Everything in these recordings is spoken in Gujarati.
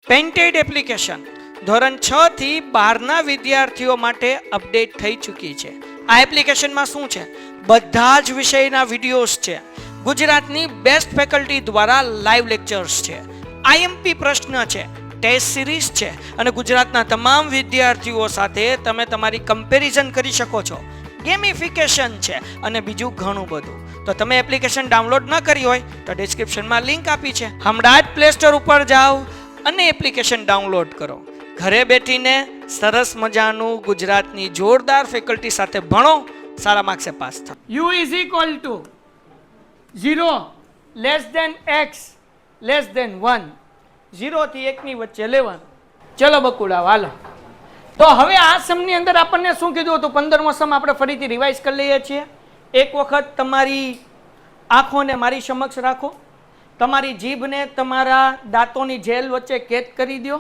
પેઇન્ટેડ એપ્લિકેશન ધોરણ 6 થી 12ના વિદ્યાર્થીઓ માટે અપડેટ થઈ ચૂકી છે. આ એપ્લિકેશનમાં શું છે? બધા જ વિષયના વિડીયોઝ છે. ગુજરાતની બેસ્ટ ફેકલ્ટી દ્વારા લાઈવ લેક્ચર્સ છે. આઈએમપી પ્રશ્ન છે, ટેસ્ટ સિરીઝ છે અને ગુજરાતના તમામ વિદ્યાર્થીઓ સાથે તમે તમારી કમ્પેરિઝન કરી શકો છો. ગેમિફિકેશન છે અને બીજું ઘણું બધું. તો તમે એપ્લિકેશન ડાઉનલોડ ન કરી હોય તો ડિસ્ક્રિપ્શનમાં લિંક આપી છે. હમણાં જ પ્લે સ્ટોર ઉપર જાઓ અને એપ્લિકેશન ડાઉનલોડ કરો. ઘરે બેઠીને સરસ મજાનું ગુજરાતની જોરદાર ફેકલ્ટી સાથે ભણો, સારા માર્ક્સે પાસ થાઓ. u is equal to 0 less than x less than 1. 0 થી 1 ની વચ્ચે લેવાનું. ચલો બકુડા વાલો. તો હવે આ સમની અંદર આપણને શું કીધું હતું? 15મો સમ આપણે ફરીથી રિવાઇઝ કરી લઈએ છીએ. એક વખત તમારી આંખોને મારી સમક્ષ રાખો, તમારી જીભને તમારા દાંતોની જેલ વચ્ચે કેદ કરી દો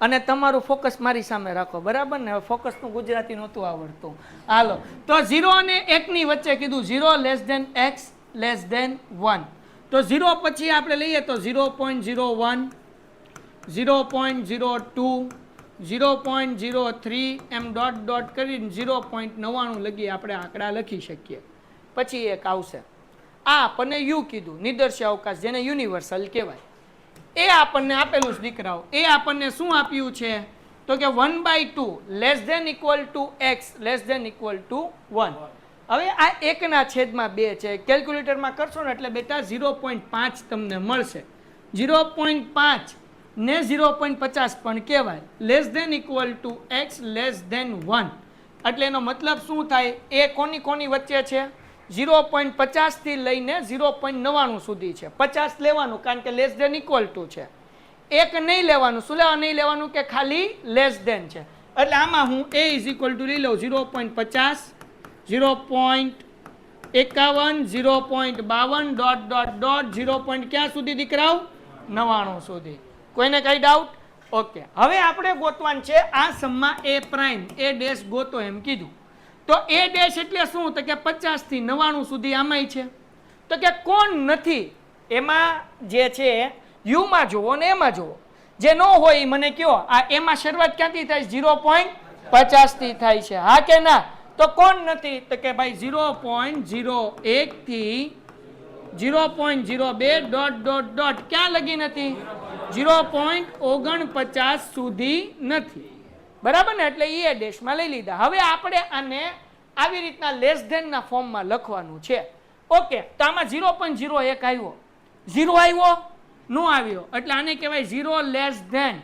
અને તમારું ફોકસ મારી સામે રાખો. બરાબર ને? હવે ફોકસનું ગુજરાતી નહોતું આવડતું. હાલો, તો 0 અને 1 ની વચ્ચે કીધું 0 less than x less than 1. તો 0 પછી આપણે લઈએ તો 0.01, 0.02, 0.03 એમ ડોટ ડોટ કરીને 0.99 લગી આપણે આંકડા લખી શકીએ. પછી એક આવશે, આ આપણને યુ કીધું, નિદર્શ અવકાશ, જેને યુનિવર્સલ કહેવાય. એ આપણને આપેલું છે દીકરાઓ. એ આપણને શું આપ્યું છે? તો કે 1/2 less than equal to x less than equal to 1. હવે આ 1/2 છે. કેલ્ક્યુલેટરમાં કરશો ને એટલે બેટા 0.5 તમને મળશે. 0.5 ને 0.50 પણ કહેવાય. Less than equal to x less than 1. એટલે એનો મતલબ શું થાય? એ કોની કોની વચ્ચે છે? 0.50 થી લઈને 0.99 સુધી છે. 50 લેવાનું કારણ કે લેસ ધેન ઇક્વલ ટુ છે. 1 નહીં લેવાનું. શું લેવા નહીં લેવાનું? કે ખાલી લેસ ધેન છે. એટલે આમાં હું a ઇઝ ઇક્વલ ટુ લઈ લઉં 0.50, 0.51, 0.52 ડોટ ડોટ ડોટ 0. ક્યાં સુધી દીકરાઓ? 99 સુધી. કોઈને કઈ ડાઉટ? ઓકે. હવે આપણે ગોતવાનું છે આ સમમાં a પ્રાઇમ, a ડેશ ગોતો એમ કીધું. તો a ડેશ એટલે શું? તો કે 50 થી 99 સુધી આમાંય છે. તો કે કોણ નથી? એમાં જે છે યુ માં જુઓ ને એમાં જુઓ. જે ન હોય મને કયો. આ એમાં શરૂઆત ક્યાંથી થાય? 0.50 થી થાય છે. હા કે ના? તો કોણ નથી? તો કે ભાઈ 0.01 થી 0.02 ડોટ ડોટ ડોટ ક્યાં લગી નથી? 0.49 સુધી નથી. બરાબર ને? એટલે એ ડેશમાં લઈ લીધા. હવે આપણે આને આવી રીતના લેસ ધેન ના ફોર્મમાં લખવાનું છે. ઓકે. તો આમાં 0.01 આવ્યો, 0 આવ્યો, નો આવ્યો, એટલે આને કહેવાય 0 લેસ ધેન.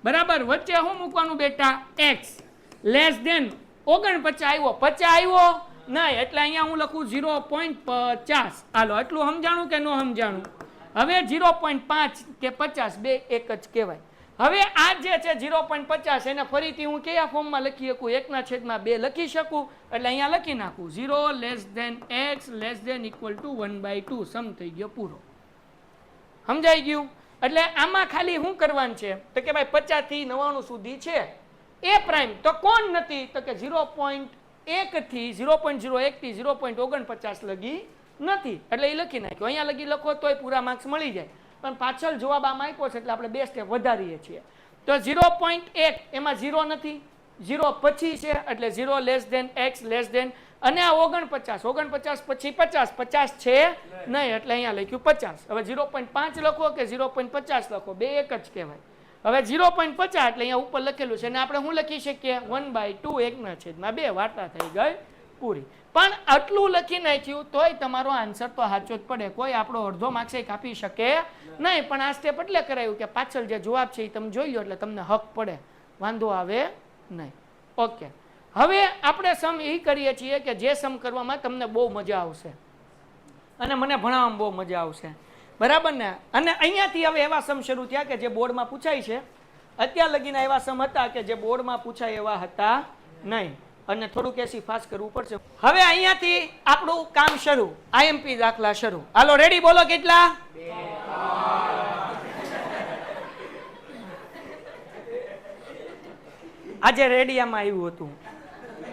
બરાબર? વચ્ચે શું મૂકવાનું બેટા? x લેસ ધેન 49 આવ્યો, 50 આવ્યો નહીં, એટલે અહીંયા હું લખું 0.50. હાલો, એટલું સમજાણું કે ન સમજાણું? હવે 0.5 કે 50 બે એક જ કહેવાય. હવે આ જે છે 0.50 એને ફરીથી હું કયા ફોર્મમાં લખી શકું? 1/2 લખી શકું. એટલે અહીંયા લખી નાખું 0 less than x less than equal to 1/2. Sum થઈ ગયો પૂરો. સમજાઈ ગયું? એટલે આમાં ખાલી શું કરવાનું છે? તો કે ભાઈ 50 થી 99 સુધી છે a પ્રાઇમ. તો કોણ નથી? તો કે 0.1 થી 0.01 થી 0.49 લગી નથી. એટલે એ લખી નાખ્યું. અહીંયા લગી લખો તોય પૂરા માર્ક્સ મળી જાય. પણ પાછળ જવાબ આમાં આપ્યો છે એટલે આપણે 2 સ્ટેપ વધારીએ છીએ. તો 0.1 એમાં 0 નથી, 0 પછી છે એટલે 0 less than x less than, અને આ 49 પછી 50 છે નહીં, એટલે અહીંયા લખ્યું 50. હવે 0.5 લખો કે 0.50 લખો, બે એક જ કહેવાય. હવે 0.50 એટલે અહીંયા ઉપર લખેલું છે અને આપણે શું લખી શકીએ? 1/2 1/2 વાર્તા થઈ ગઈ પૂરી. પણ આટલું લખી નાખ્યું તોય તમારો આન્સર તો સાચો જ પડે. કોઈ આપણો અડધો માર્ક્સ કાપી શકે નહીં. પણ આ સ્ટેપ એટલે કરાયું કે પાછળ જે જવાબ છે એ તમે જોઈ લો એટલે તમને હક પડે, વાંધો આવે નહીં. ઓકે. હવે આપણે સમ એ કરીએ છીએ કે જે સમ કરવામાં તમને બહુ મજા આવશે અને મને ભણાવવામાં બહુ મજા આવશે. બરાબર ને? અને અહીંયાથી હવે એવા સમ શરૂ થયા કે જે બોર્ડમાં પૂછાય છે. અત્યાર લગીના એવા સમ હતા કે જે બોર્ડમાં પૂછાય એવા હતા નહીં. અને થોડુંક એસી ફાસ્ટ કરવું પડશે. હવે અહીંયાથી આપણું કામ શરૂ. આઈએમપી દાખલા શરૂ. હાલો, રેડી? બોલો કેટલા? આજે રેડિયામાં આવ્યું હતું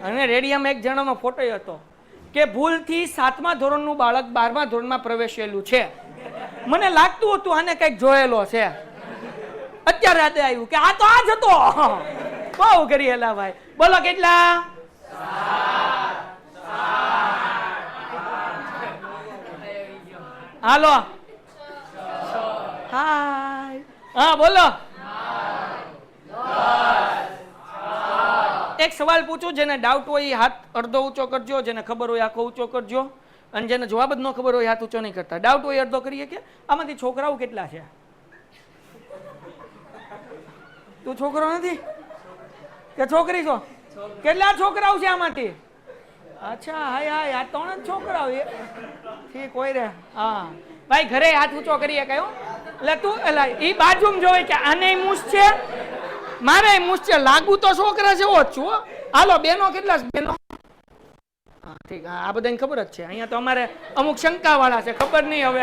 અને રેડિયામાં એક જણાનો ફોટો હતો કે ભૂલથી 7મા ધોરણનું બાળક 12મા ધોરણમાં પ્રવેશેલું છે. મને લાગતું હતું આને કંઈક જોયેલો છે. અત્યારે અત્યારે યાદ આવ્યું કે આ તો આ જ હતો. બહુ કરી એલા ભાઈ. બોલો કેટલા? હાલો હાય. હા બોલો. એક સવાલ પૂછું, જેને ડાઉટ હોય એ હાથ અડધો ઊંચો કરજો, જેને ખબર હોય આખો ઊંચો કરજો, અને જેને જવાબ જ ન ખબર હોય હાથ ઊંચો નહીં કરતા. ડાઉટ હોય અડધો કરીએ કે આમાંથી છોકરાઓ કેટલા છે? તું છોકરો નથી કે છોકરી છો? કેટલા છોકરાઓ છે આમાંથી? અચ્છા હાય હાય, આ 3 જ છોકરાઓ. ઠીક હોય રે. હા ભાઈ ઘરે હાથ ઊંચો કરીએ કયો એટલે તું એલા એ બાજુમાં જોવે કે આને મૂછ છે, મારે મૂછ છે, લાગુ તો છોકરા જેવો જ છું. હાલો બેનો કેટલા છે? બેનો હા ઠીક. હા આ બધાને ખબર જ છે. અહીંયા તો અમારે અમુક શંકા વાળા છે, ખબર નહીં હવે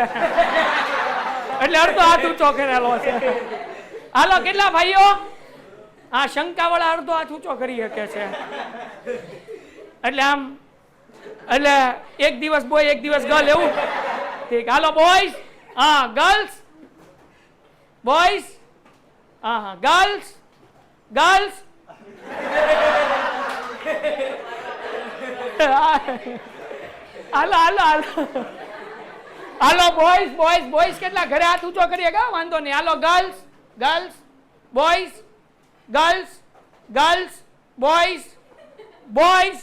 એટલે અડધો હાથ ઊંચો કરેલો છે. હાલો કેટલા ભાઈઓ? હા શંકા વાળા અડધો હાથ ઊંચો કરી શકે છે. એટલે આમ એટલે એક દિવસ બોય એક દિવસ ગર્લ એવું. ઠીક હાલો બોયઝ. હા ગર્લ્સ. બોયઝ. હા હા ગર્લ્સ. ગર્લ્સ. હાલો હાલો હાલો હાલો બોયઝ બોયઝ બોયઝ કેટલા? ઘરે હાથ ઊંચો કરીએ કા વાંધો નહીં. હાલો girls. Girls. Boys. Girls. Girls. Boys. Boys.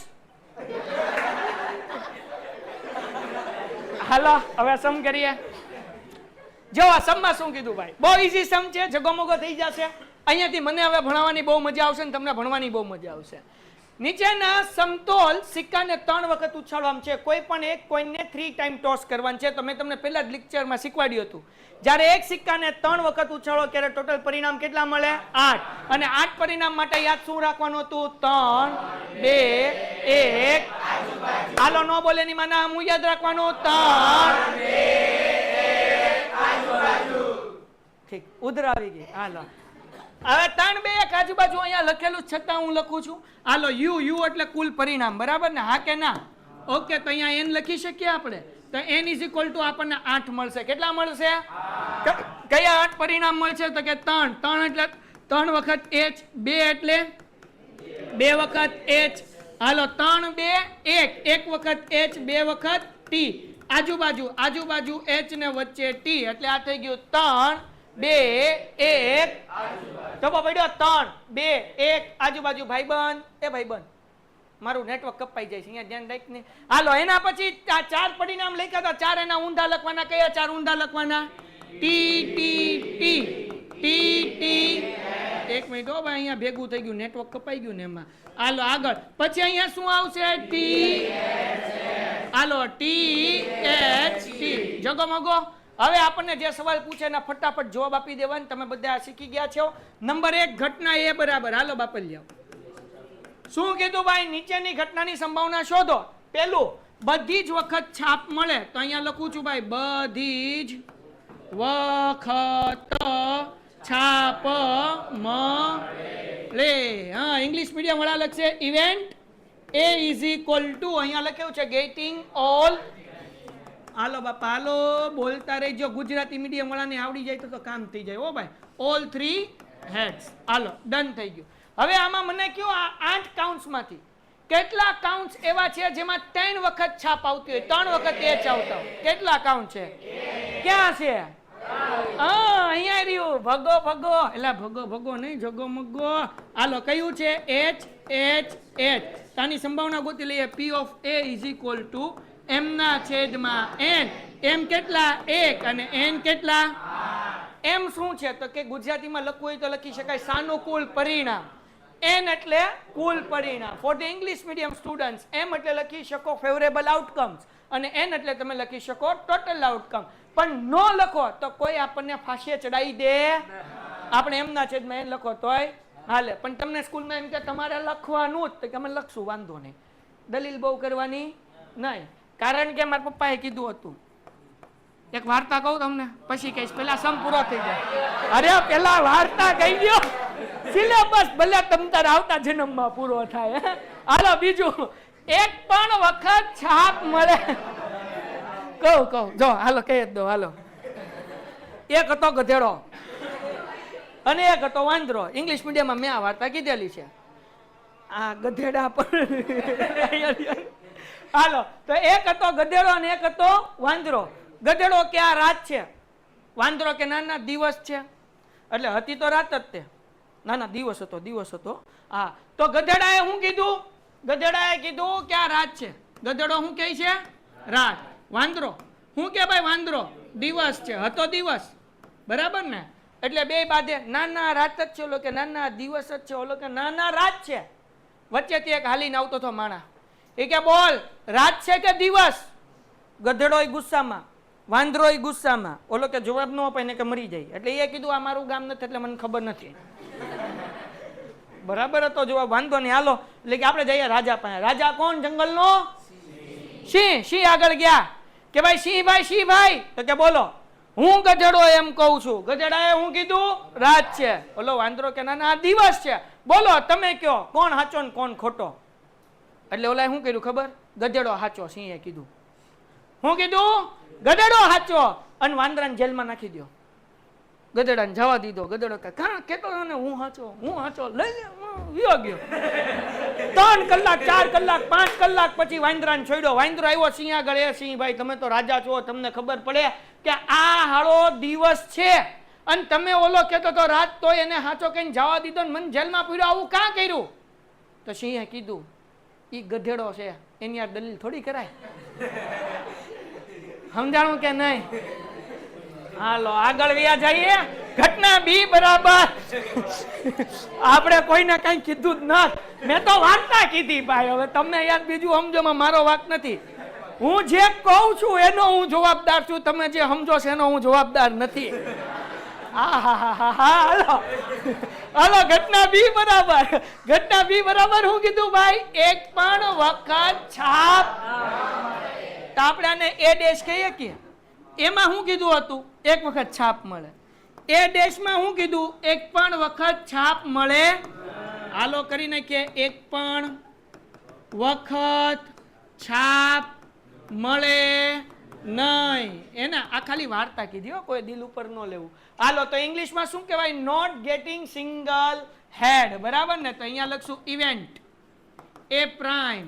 હાલો હવે સમ કરીએ. જો આ સમમાં શું કીધું ભાઈ? બહુ ઈઝી સમ છે, જગોમગો થઈ જશે. અહીંયાથી મને હવે ભણાવવાની બહુ મજા આવશે ને તમને ભણવાની બહુ મજા આવશે. નીચેના સમતોલ સિક્કાને 3 વખત ઉછાળવાનું છે. કોઈ પણ એક કોઈનને 3 ટાઈમ ટોસ કરવાનું છે. તો મેં તમને પહેલા જ લેક્ચરમાં શીખવાડ્યું હતું. જ્યારે એક સિક્કાને 3 વખત ઉછાળો ત્યારે ટોટલ પરિણામ કેટલા મળે? 8. અને 8 પરિણામ માટે યાદ શું રાખવાનું હતું? 3 2 1. હાલો નો બોલે ની માના હું યાદ રાખવાનું 3 2 1. ઠીક ઉધરાવી ગઈ. હાલો હવે 3 2 1 આજુબાજુ અહીંયા લખેલું છતાં હું લખું છું. હાલો યુ યુ એટલે કુલ પરિણામ, બરાબર ને? હા કે ના? ઓકે તો અહીંયા n લખી શકીએ આપણે. તો n = આપણને 8 મળશે. કેટલા મળશે? કયા 8 પરિણામ મળશે? તો કે 3. 3 એટલે 3 વખત h, 2 એટલે 2 વખત h. હાલો 3 2 1. 1 વખત h, 2 વખત t. આજુબાજુ આજુબાજુ h ને વચ્ચે t એટલે આ થઈ ગયું 3 2 1. તો પડ્યો 3 2 1. આજુબાજુ ભાઈબંધ. એ ભાઈબંધ મારું નેટવર્ક કપાઈ જાય છે અહીંયા ધ્યાન રાખને. હાલો એના પછી આ 4 પરિણામ લખ્યા હતા. 4 એના ઊંધા લખવાના. કયા 4 ઊંધા લખવાના? T T T T T. એક મિનિટ હો ભાઈ અહીંયા ભેગું થઈ ગયું, નેટવર્ક કપાઈ ગયું ને એમાં. હાલો આગળ. પછી અહીંયા શું આવશે? ટી. હાલો ટી એચ ટી. જગો મગો. હવે આપણને જે સવાલ પૂછે એના ફટાફટ જવાબ આપી દેવાના. તમે બધા શીખી ગયા છો. નંબર 1 ઘટના એ બરાબર. હાલો બાપલિયા શું કીધું ભાઈ? નીચેની ઘટનાની સંભાવના શોધો. પેલું બધી જ વખત છાપ મળે. તો અહીંયા લખું છું ભાઈ બધી જ વખત છાપ મળે. હા ઇંગ્લિશ મીડિયમ વાળા લખશે ઇવેન્ટ A = અહીંયા લખ્યું છે ગેટિંગ ઓલ. હાલો બાપા હાલો બોલતા રહેજો. ગુજરાતી મીડિયમ વાળાને આવડી જાય તો કામ થઈ જાય. ઓ ભાઈ ઓલ 3 હેડ્સ. હાલો ડન થઈ ગયું. હવે આમાં મને કયો આ 8 કાઉન્ટ્સ માંથી કેટલા કાઉન્ટ્સ એવા છે જેમાં 3 વખત છાપ આવતી હોય, 3 વખત h આવતા હોય? કેટલા કાઉન્ટ છે? ક્યાં છે? હા અહીંયા રહ્યું. ભગો ભગો એટલે ભગો ભગો નહીં, જગો મગો. હાલો કયું છે? h h h. તાની સંભાવના ગોતી લઈએ. p of a = m ના છેદમાં n. m કેટલા? 1 અને n કેટલા? m શું છે? તો કે ગુજરાતીમાં લખવું હોય તો લખી શકાય સાનુકૂળ પરિણામ. n એટલે કુલ પરિણામ. Four the English medium students m એટલે લખી શકો ફેવરેબલ આઉટકમ્સ અને n એટલે તમે લખી શકો ટોટલ આઉટકમ. પણ નો લખો તો કોઈ આપણને ફાંસીએ ચડાવી દે. આપણે m ના છેદમાં n લખો તોય હાલે. પણ તમને સ્કૂલમાં એમ કે તમારે લખવાનું જ, તો કે અમે લખશું વાંધો નહીં, દલીલ બહુ કરવાની નહીં. કારણ કે મારા પપ્પાએ કીધું હતું. એક વાર્તા કહું તમને પછી કહીશ. પેલા સમ પૂરો થઈ જાય. અરે પેલા વાર્તા કહી દો. સિલેબસ ભલે તમ તાર આવતા જન્મમાં પૂરો થાય. હાલો બીજું. એક પણ વખત છાપ મળે. કહું જો હાલો કહી જ દો. હાલો એક હતો ગધેડો. અને એક હતો વાંદરો. ઇંગ્લિશ મીડિયમમાં મેં આ વાર્તા કીધેલી છે. આ ગધેડા પર હાલો તો એક હતો ગધેડો અને એક હતો વાંદરો. ગધેડો કે આ રાત છે, વાંદરો કે ના દિવસ છે. એટલે હતી તો રાત જ તે, ના દિવસ હતો. હા તો ગધેડાએ શું કીધું? ગધેડાએ કીધું કે આ રાત છે. ગધેડો શું કહે છે? રાત. વાંદરો શું કે ભાઈ? વાંદરો દિવસ છે, હતો દિવસ. બરાબર ને? એટલે બે બાધે ના રાત જ છે, ઓલો કે ના દિવસ જ છે, ઓલો કે ના રાત છે. વચ્ચેથી એક હાલીને આવતો હતો માણા. એ કે બોલ રાત છે કે દિવસ? ગધેડો ગુસ્સામાં, વાંદરો ગુસ્સામાં. ઓલો કે જવાબ ન અપાય ને કે મરી જાય. એટલે એ કીધું આ મારું ગામ નથી એટલે મને ખબર નથી. બરાબર હતો જવાબ, વાંધો નહીં હાલો. એટલે કે આપણે જઈએ રાજા પાસે. રાજા કોણ? જંગલનો સિંહ. સિંહ આગળ ગયા કે ભાઈ સિંહ ભાઈ. તો કે બોલો. હું ગધેડો એમ કહું છું. ગધેડાએ હું કીધું? રાત છે. ઓલો વાંદરો કે ના દિવસ છે. બોલો તમે કયો કોણ સાચો ને કોણ ખોટો? એટલે ઓલાએ શું કર્યું ખબર? ગધેડો સાચો. સિંહે કીધું શું કીધું? ગધેડો સાચો. અને વાંદરાને જેલમાં નાખી દો. ગધેડાને જવા દીધો. ગધેડો કે કેતો ને હું સાચો લઈ લે વિયો ગયો. 3 કલાક 4 કલાક 5 કલાક પછી વાંદરાને છોડ્યો. વાંદરો આવ્યો સિંહ આગળ. એ સિંહ ભાઈ તમે તો રાજા છો, તમને ખબર પડે કે આ હાળો દિવસ છે અને તમે ઓલો કેતો તો રાત, તો એને સાચો કહીને જવા દીધો ને મને જેલમાં પૂર્યો. આવું કાં કર્યું? તો સિંહે કીધું ઈ ગધેડો છે, એની આ દલીલ થોડી કરાય. સમજાણું કે નહીં? હાલો આગળ વ્યા જઈએ. ઘટના બી બરાબર. આપણે કોઈને કઈ કીધું જ નથી. મેં તો વાર્તા કીધી ભાઈ. હવે તમને યાર બીજું સમજોમાં મારો વાંક નથી. હું જે કહું છું એનો હું જવાબદાર છું. તમે જે સમજો છો એનો હું જવાબદાર નથી. હાલો ઘટના બી બરાબર. ઘટના બી બરાબર શું કીધું ભાઈ? એક પણ વખત છાપ. તો આપણે આને એ દેશ કહીએ કે એમાં શું કીધું હતું? એક વખત છાપ મળે. એ દેશમાં શું કીધું? એક પણ વખત છાપ મળે. હાલો કરીને કે એક પણ વખત છાપ મળે નહીં. એના આ ખાલી વાર્તા કીધી હો, કોઈ દિલ ઉપર ન લેવું. હાલો તો ઇંગ્લિશમાં શું કહેવાય? નોટ ગેટિંગ સિંગલ હેડ. બરાબર ને? તો અહીંયા લખશું event A prime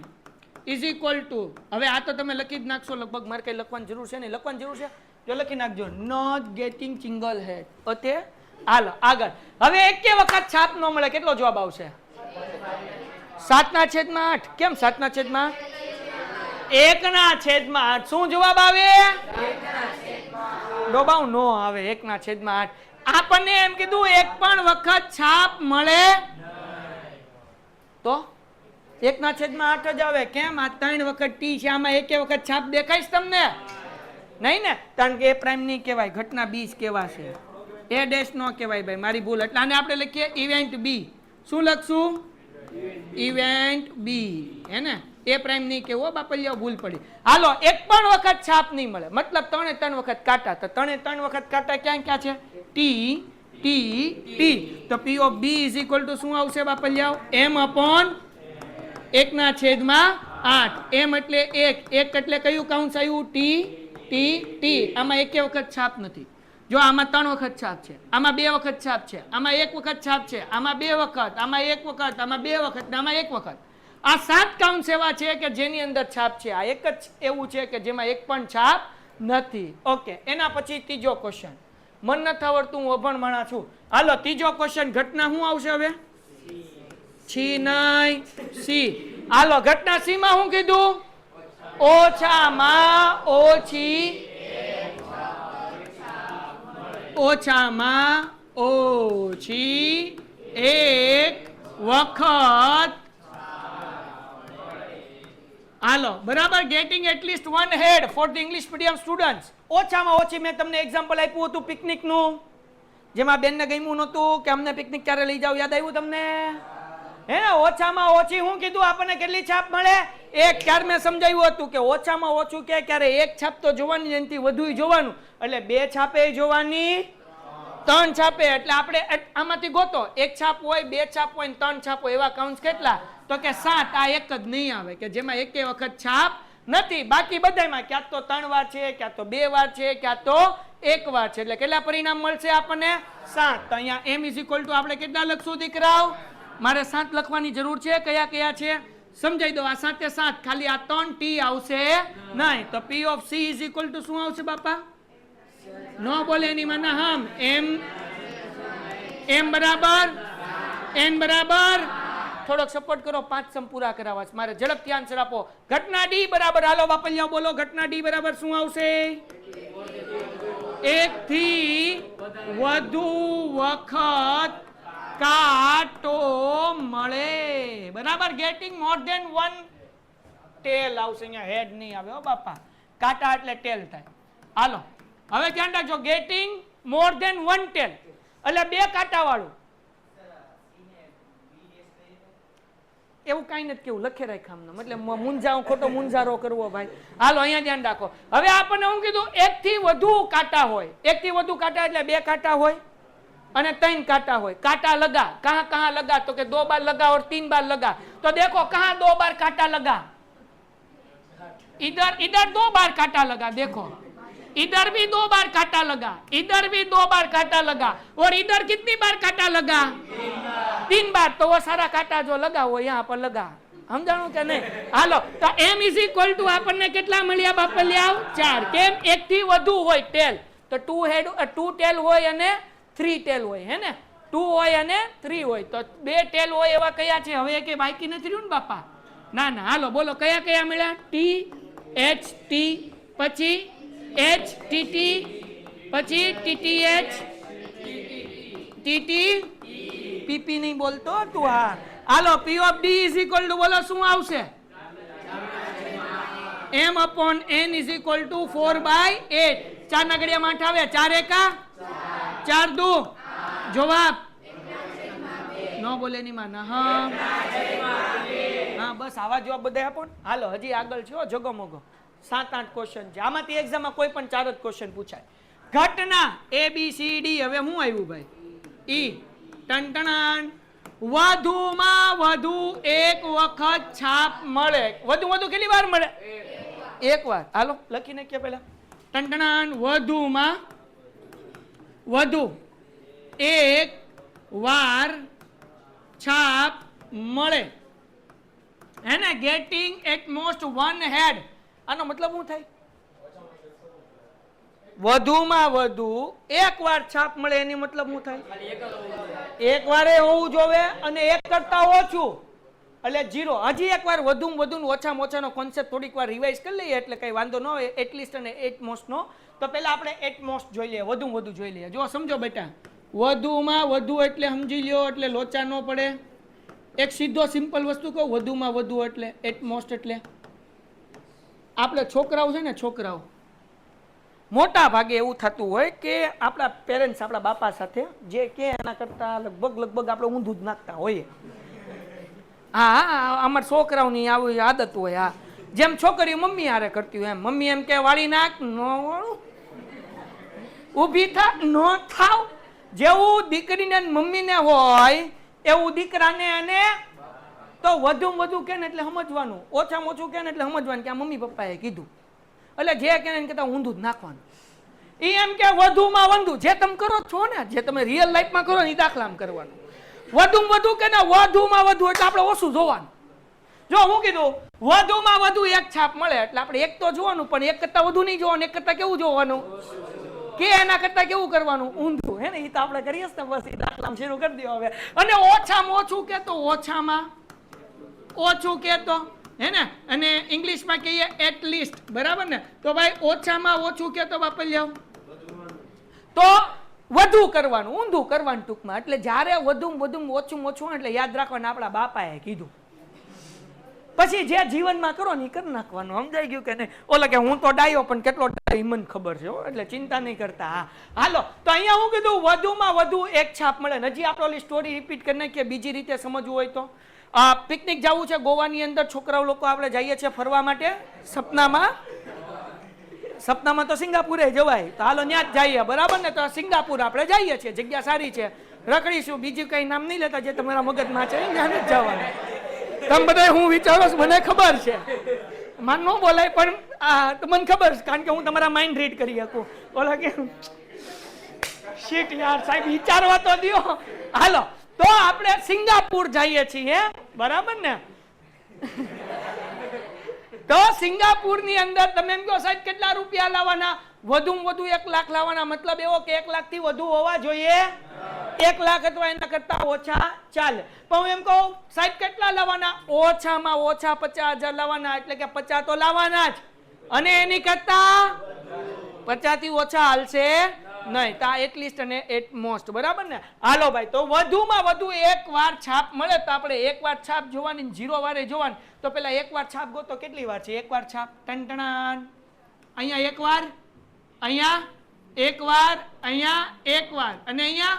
is equal two. હવે આ તો તમે લખી જ નાખશો લગભગ, મારે કઈ લખવાની જરૂર છે નહીં. લખવાની જરૂર છે જો લખી નાખજો not getting single head. Okay હાલો આગળ. હવે એક વખત છાપ ન મળે કેટલો જવાબ આવશે? 7/8. કેમ 7/8? 1/8. શું જવાબ આવે? ડોબાઉ નો આવે. 1/8. આપણને એમ કીધું એક પણ વખત છાપ મળે તો 1/8 જ આવે. કેમ? આ 3 વખત ટી છે, આમાં એક વખત છાપ દેખાઈશ તમને નહીં ને? કારણ કે એ પ્રાઇમ નહીં કહેવાય, ઘટના બી જ કહેવાશે. એ ડેશ નો કહેવાય ભાઈ, મારી ભૂલ. એટલે આને આપણે લખીએ ઇવેન્ટ બી. શું લખશું? ઇવેન્ટ બી. હે ને? એ પ્રાઇમ નહીં કેવો બાપલિયા, ભૂલ પડી. હાલો એક પણ વખત છાપ નહીં મળે મતલબ 3 વખત કાંટા. તો 3 વખત કાંટા ક્યાં ક્યાં છે? T T T. તો P of B is equal to શું આવશે બાપલિયા? m/1/8. એમ એટલે 1. 1 એટલે કયું કાઉન્સ આવ્યું? T T T. આમાં એક વખત છાપ નથી. જો આમાં 3 વખત છાપ છે, આમાં 2 વખત છાપ છે, આમાં 1 વખત છાપ છે, આમાં 2 વખત, આમાં 1 વખત, આમાં 2 વખત, આમાં 1 વખત. આ 7 કાઉન્સ એવા છે કે જેની અંદર છાપ છે. આ એક જ એવું છે કે જેમાં એક પણ છાપ નથી. ઓકે એના પછી ત્રીજો ક્વેશ્ચન. મન નથી આવડતું, હું અભણ માણસ છું. હાલો ત્રીજો ક્વેશ્ચન. ઘટના શું આવશે હવે? છી નહીં સી. હાલો ઘટના સી માં શું કીધું? ઓછામાં ઓછી એક વખત. હાલો બરાબર. Getting at least 1 head for the English medium students. ઓછામાં ઓછી મેં તમને એક્ઝામ્પલ આપ્યું હતું પિકનિકનું, જેમાં બેનને ગમ્યું નહોતું કે અમને પિકનિક ક્યારે લઈ જાવ, યાદ આવ્યું તમને? હે ઓછામાં ઓછી શું કીધું? આપણને કેટલી છાપ મળે? 1. ક્યારે મેં સમજાવ્યું હતું કે ઓછામાં ઓછું કે ક્યારે 1 છાપ તો જોવાની, એનાથી વધુ જોવાનું. એટલે 2 છાપે જોવાની, 3 છાપે. એટલે આપણે આમાંથી ગોતો 1 છાપ હોય, 2 છાપ હોય ને 3 છાપ હોય. એવા કાઉન્ટ્સ કેટલા? તો કે 7. આ એક જ નહીં આવે કે જેમાં એક વખત છાપ નથી. બાકી બધામાં ક્યાં તો 3 વાર છે, ક્યાં તો 2 વાર છે, ક્યાં તો એકવાર છે એટલે કેટલા પરિણામ મળશે આપણને 7. તો અહીંયા m ઇઝ ઇક્વલ ટુ આપણે કેટલા લખશું દીકરાઓ? મારે 7 લખવાની જરૂર છે. કયા કયા છે સમજાઈ દો. આ 7 એ 7 ખાલી આ 3 t આવશે નહીં. તો p of c is equal to શું આવશે બાપા? નો બોલે એની માં ના હમ m બરાબર n બરાબર થોડોક સપોર્ટ કરો. 5 સમ પૂરા કરાવવા છે મારે. ઝડપથી આન્સર આપો. ઘટના d બરાબર હાલો બાપલિયા બોલો. ઘટના d બરાબર શું આવશે? એક થી વધુ વખત કાંટો મળે બરાબર. ગેટિંગ મોર ધેન વન ટેલ આવશે. અહીંયા હેડ નહીં આવે હો બાપા. કાંટા એટલે ટેલ થાય. હાલો હવે ધ્યાન રાખજો. ગેટિંગ મોર ધેન વન ટેલ એટલે 2 કાંટા વાળું. એવું કઈ નથી કેવું લખે રાખ્યા મતલબ મુંજાઓ ખોટો મુંજારો કરવો ભાઈ. હાલો અહીંયા ધ્યાન રાખો. હવે આપણને હું કીધું 1 થી વધુ કાંટા હોય. 1 થી વધુ કાંટા એટલે 2 કાંટા હોય અને 3 कांटा हो. कांटा लगा कहाँ कहाँ लगा? तो कि 2 बार लगा और 3 बार लगा. तो देखो कहाँ 2 बार कांटा लगा? इधर इधर 2 बार कांटा लगा. देखो इधर भी 2 बार कांटा लगा, इधर भी 2 बार कांटा लगा और इधर कितनी बार कांटा लगा? 3 बार. तो वो सारा कांटा जो लगा वो यहाँ पर लगा. સમજાણું કે નહીં? હાલો તો m ઇઝ ઇક્વલ ટુ આપણને કેટલા મળ્યા બાપલિયા? 4. કેમ? 1 થી વધુ હોય ટેલ તો 2 ટેલ હોય અને 3 ટેલ હોય હે ને. 2 હોય અને 3 હોય તો 2 ટેલ હોય એવા કયા છે? હવે કે બાકી નથી રહ્યું ને બાપા? ના ના. હાલો બોલો કયા કયા મળ્યા? t h t પછી h t t પછી t t h t t p p નહીં બોલતો તું. હા હાલો p of d is equal to બોલો શું આવશે? m upon n is equal to 4/8. 4 ના ઘડિયામાં 8 આવે. 4 એકા 4 દુ જવાબ નો બોલે ની માં ના. હા બસ આવા જવાબ બધા આપો ને. હાલો હજી આગળ છે જગો મોગો 7-8 ક્વેશ્ચન છે. આમાંથી એક્ઝામમાં કોઈ પણ 4 જ ક્વેશ્ચન પૂછાય. ઘટના a b c d. હવે હું આવ્યું ભાઈ? ઈ ટણટણાણ વધુમાં વધુ એક વખત છાપ મળે. વધુ વધુ કેટલી વાર મળે? એક વાર. હાલો લખી નાખીએ પહેલા. ટણટણાણ વધુમાં વધુ એક વાર છાપ મળે હે ને. ગેટિંગ એટ મોસ્ટ 1 હેડ. આનો મતલબ શું થાય? વધુમાં વધુ એક વાર છાપ મળે એની મતલબ શું થાય? એક વારે હોવું જોવે અને એક કરતા ઓછું એટલે 0. હજી એક વાર વધુમાં વધુ ઓછામાં ઓછાનો કોન્સેપ્ટ થોડીક વાર રિવાઇઝ કરી લઈએ એટલે કઈ વાંધો ન હોય. એટલીસ્ટ અને એટ મોસ્ટ નો. તો પહેલા આપણે એટ મોસ્ટ જોઈ લઈએ. વધુમાં વધુ જોઈ લઈએ. જો સમજો બેટા. વધુમાં વધુ એટલે સમજી લ્યો એટલે લોચા ન પડે. એક સીધો સિમ્પલ વસ્તુ કહું. વધુમાં વધુ એટલે એટ મોસ્ટ એટલે આપણે છોકરાઓ છે ને છોકરાઓ મોટા ભાગે એવું થતું હોય કે આપણા પેરેન્ટ્સ આપણા બાપા સાથે જે કે એના કરતા લગભગ આપણે ઊંધું જ નાખતા હોઈએ. હા અમારા છોકરાઓની આવી આદત હોય. હા જેમ છોકરીઓ મમ્મી હારે કરતી હોય એમ. મમ્મી એમ કે વાળી નાખ નો વાળું, ઊભી થા નો થાવ. જેવું દીકરીને મમ્મીને હોય એવું દીકરાને અને તો વધુમાં વધુ કે ને એટલે સમજવાનું, ઓછામાં ઓછું કે ને એટલે સમજવાનું કે આ મમ્મી પપ્પાએ કીધું. એટલે જે કે ને કહેતા ઊંધું જ નાખવાનું. એ એમ કે વધુમાં વધુ જે તમે કરો છો ને, જે તમે રિયલ લાઈફમાં કરો ને એ દાખલામાં કરવાનું. વધુમાં વધુ કે ને વધુમાં વધુ એટલે આપણે ઓછું જોવાનું. જો હું કીધું વધુમાં વધુ એક છાપ મળે એટલે આપણે એક તો જોવાનું પણ એક કરતા વધુ નહીં જોવાનું. એક કરતા કેવું જોવાનું કે એના કરતા કેવું કરવાનું? ઊંધું હે ને. એ તો આપણે કરીએ ને બસ એ દાખલામાં શરૂ કરી દો હવે. અને ઓછામાં ઓછું કે તો ઓછામાં ઓછું કે તો હે ને. અને ઇંગ્લિશમાં કહીએ એટ લીસ્ટ બરાબર ને. તો ભાઈ ઓછામાં ઓછું કે તો વાપરી તો વધુ કરવાનું, ઊંધું કરવાનું ટૂંકમાં. એટલે જ્યારે વધુ ઓછું ઓછું એટલે યાદ રાખવાનું આપણા બાપાએ કીધું. પછી જે જીવનમાં કરો ને એ કરી નાખવાનું. સમજાઈ ગયું કે નહીં? ઓલા કે હું તો ડાયો પણ કેટલો ડાયો મને ખબર છે એટલે ચિંતા નહીં કરતા. હા હાલો તો અહીંયા હું કીધું વધુમાં વધુ એક છાપ મળે. હજી આપણે સ્ટોરી રિપીટ કરી નાખીએ બીજી રીતે સમજવું હોય તો. પિકનિક જવું છે ગોવાની અંદર છોકરાઓ લોકો આપણે જઈએ છીએ ફરવા માટે. સપનામાં તો સિંગાપુરે જવાય તો હાલો ત્યાં જ જઈએ બરાબર ને. તો સિંગાપુર આપણે જઈએ છીએ. જગ્યા સારી છે, રખડીશું. બીજું કઈ નામ નહીં લેતા જે તમારા મગજમાં છે ત્યાં જ જવાનું. તમે બધા હું વિચારો છો મને ખબર છે. માન ન બોલાય પણ તો મને ખબર છે કારણ કે હું તમારા માઇન્ડ રીડ કરી શકું. ઓલા કે શીટ યાર સાહેબ વિચારવા તો દો. હાલો તો આપણે સિંગાપુર જઈએ છીએ બરાબર ને? તો સિંગાપુર ની અંદર તમે એમ કહો સાહેબ કેટલા રૂપિયા લાવવાના? વધુમાં વધુ 1 લાખ લાવવાના. મતલબ એવો કે 1 લાખ થી વધુ હોવા જોઈએ 1 લાખ અથવા એના કરતા ઓછા ચાલે. પણ હું એમ કહું સાહેબ કેટલા લાવવાના? ઓછામાં ઓછા 50,000 લાવવાના. એટલે કે 50 તો લાવવાના જ અને એની કરતા 50 થી ઓછા હાલશે નહીં. તો એટલીસ્ટ અને એટ મોસ્ટ બરાબર ને? હાલો ભાઈ તો વધુમાં વધુ એક વાર છાપ મળે તો આપણે એક વાર છાપ જોવાની 0 વારે જોવાની. તો પેલા એક વાર છાપ ગોતો. કેટલી વાર છે એક વાર છાપ? ટણટણાન. અહીંયા એક વાર, અહીંયા એક વાર, અહીંયા એક વાર અને અહીંયા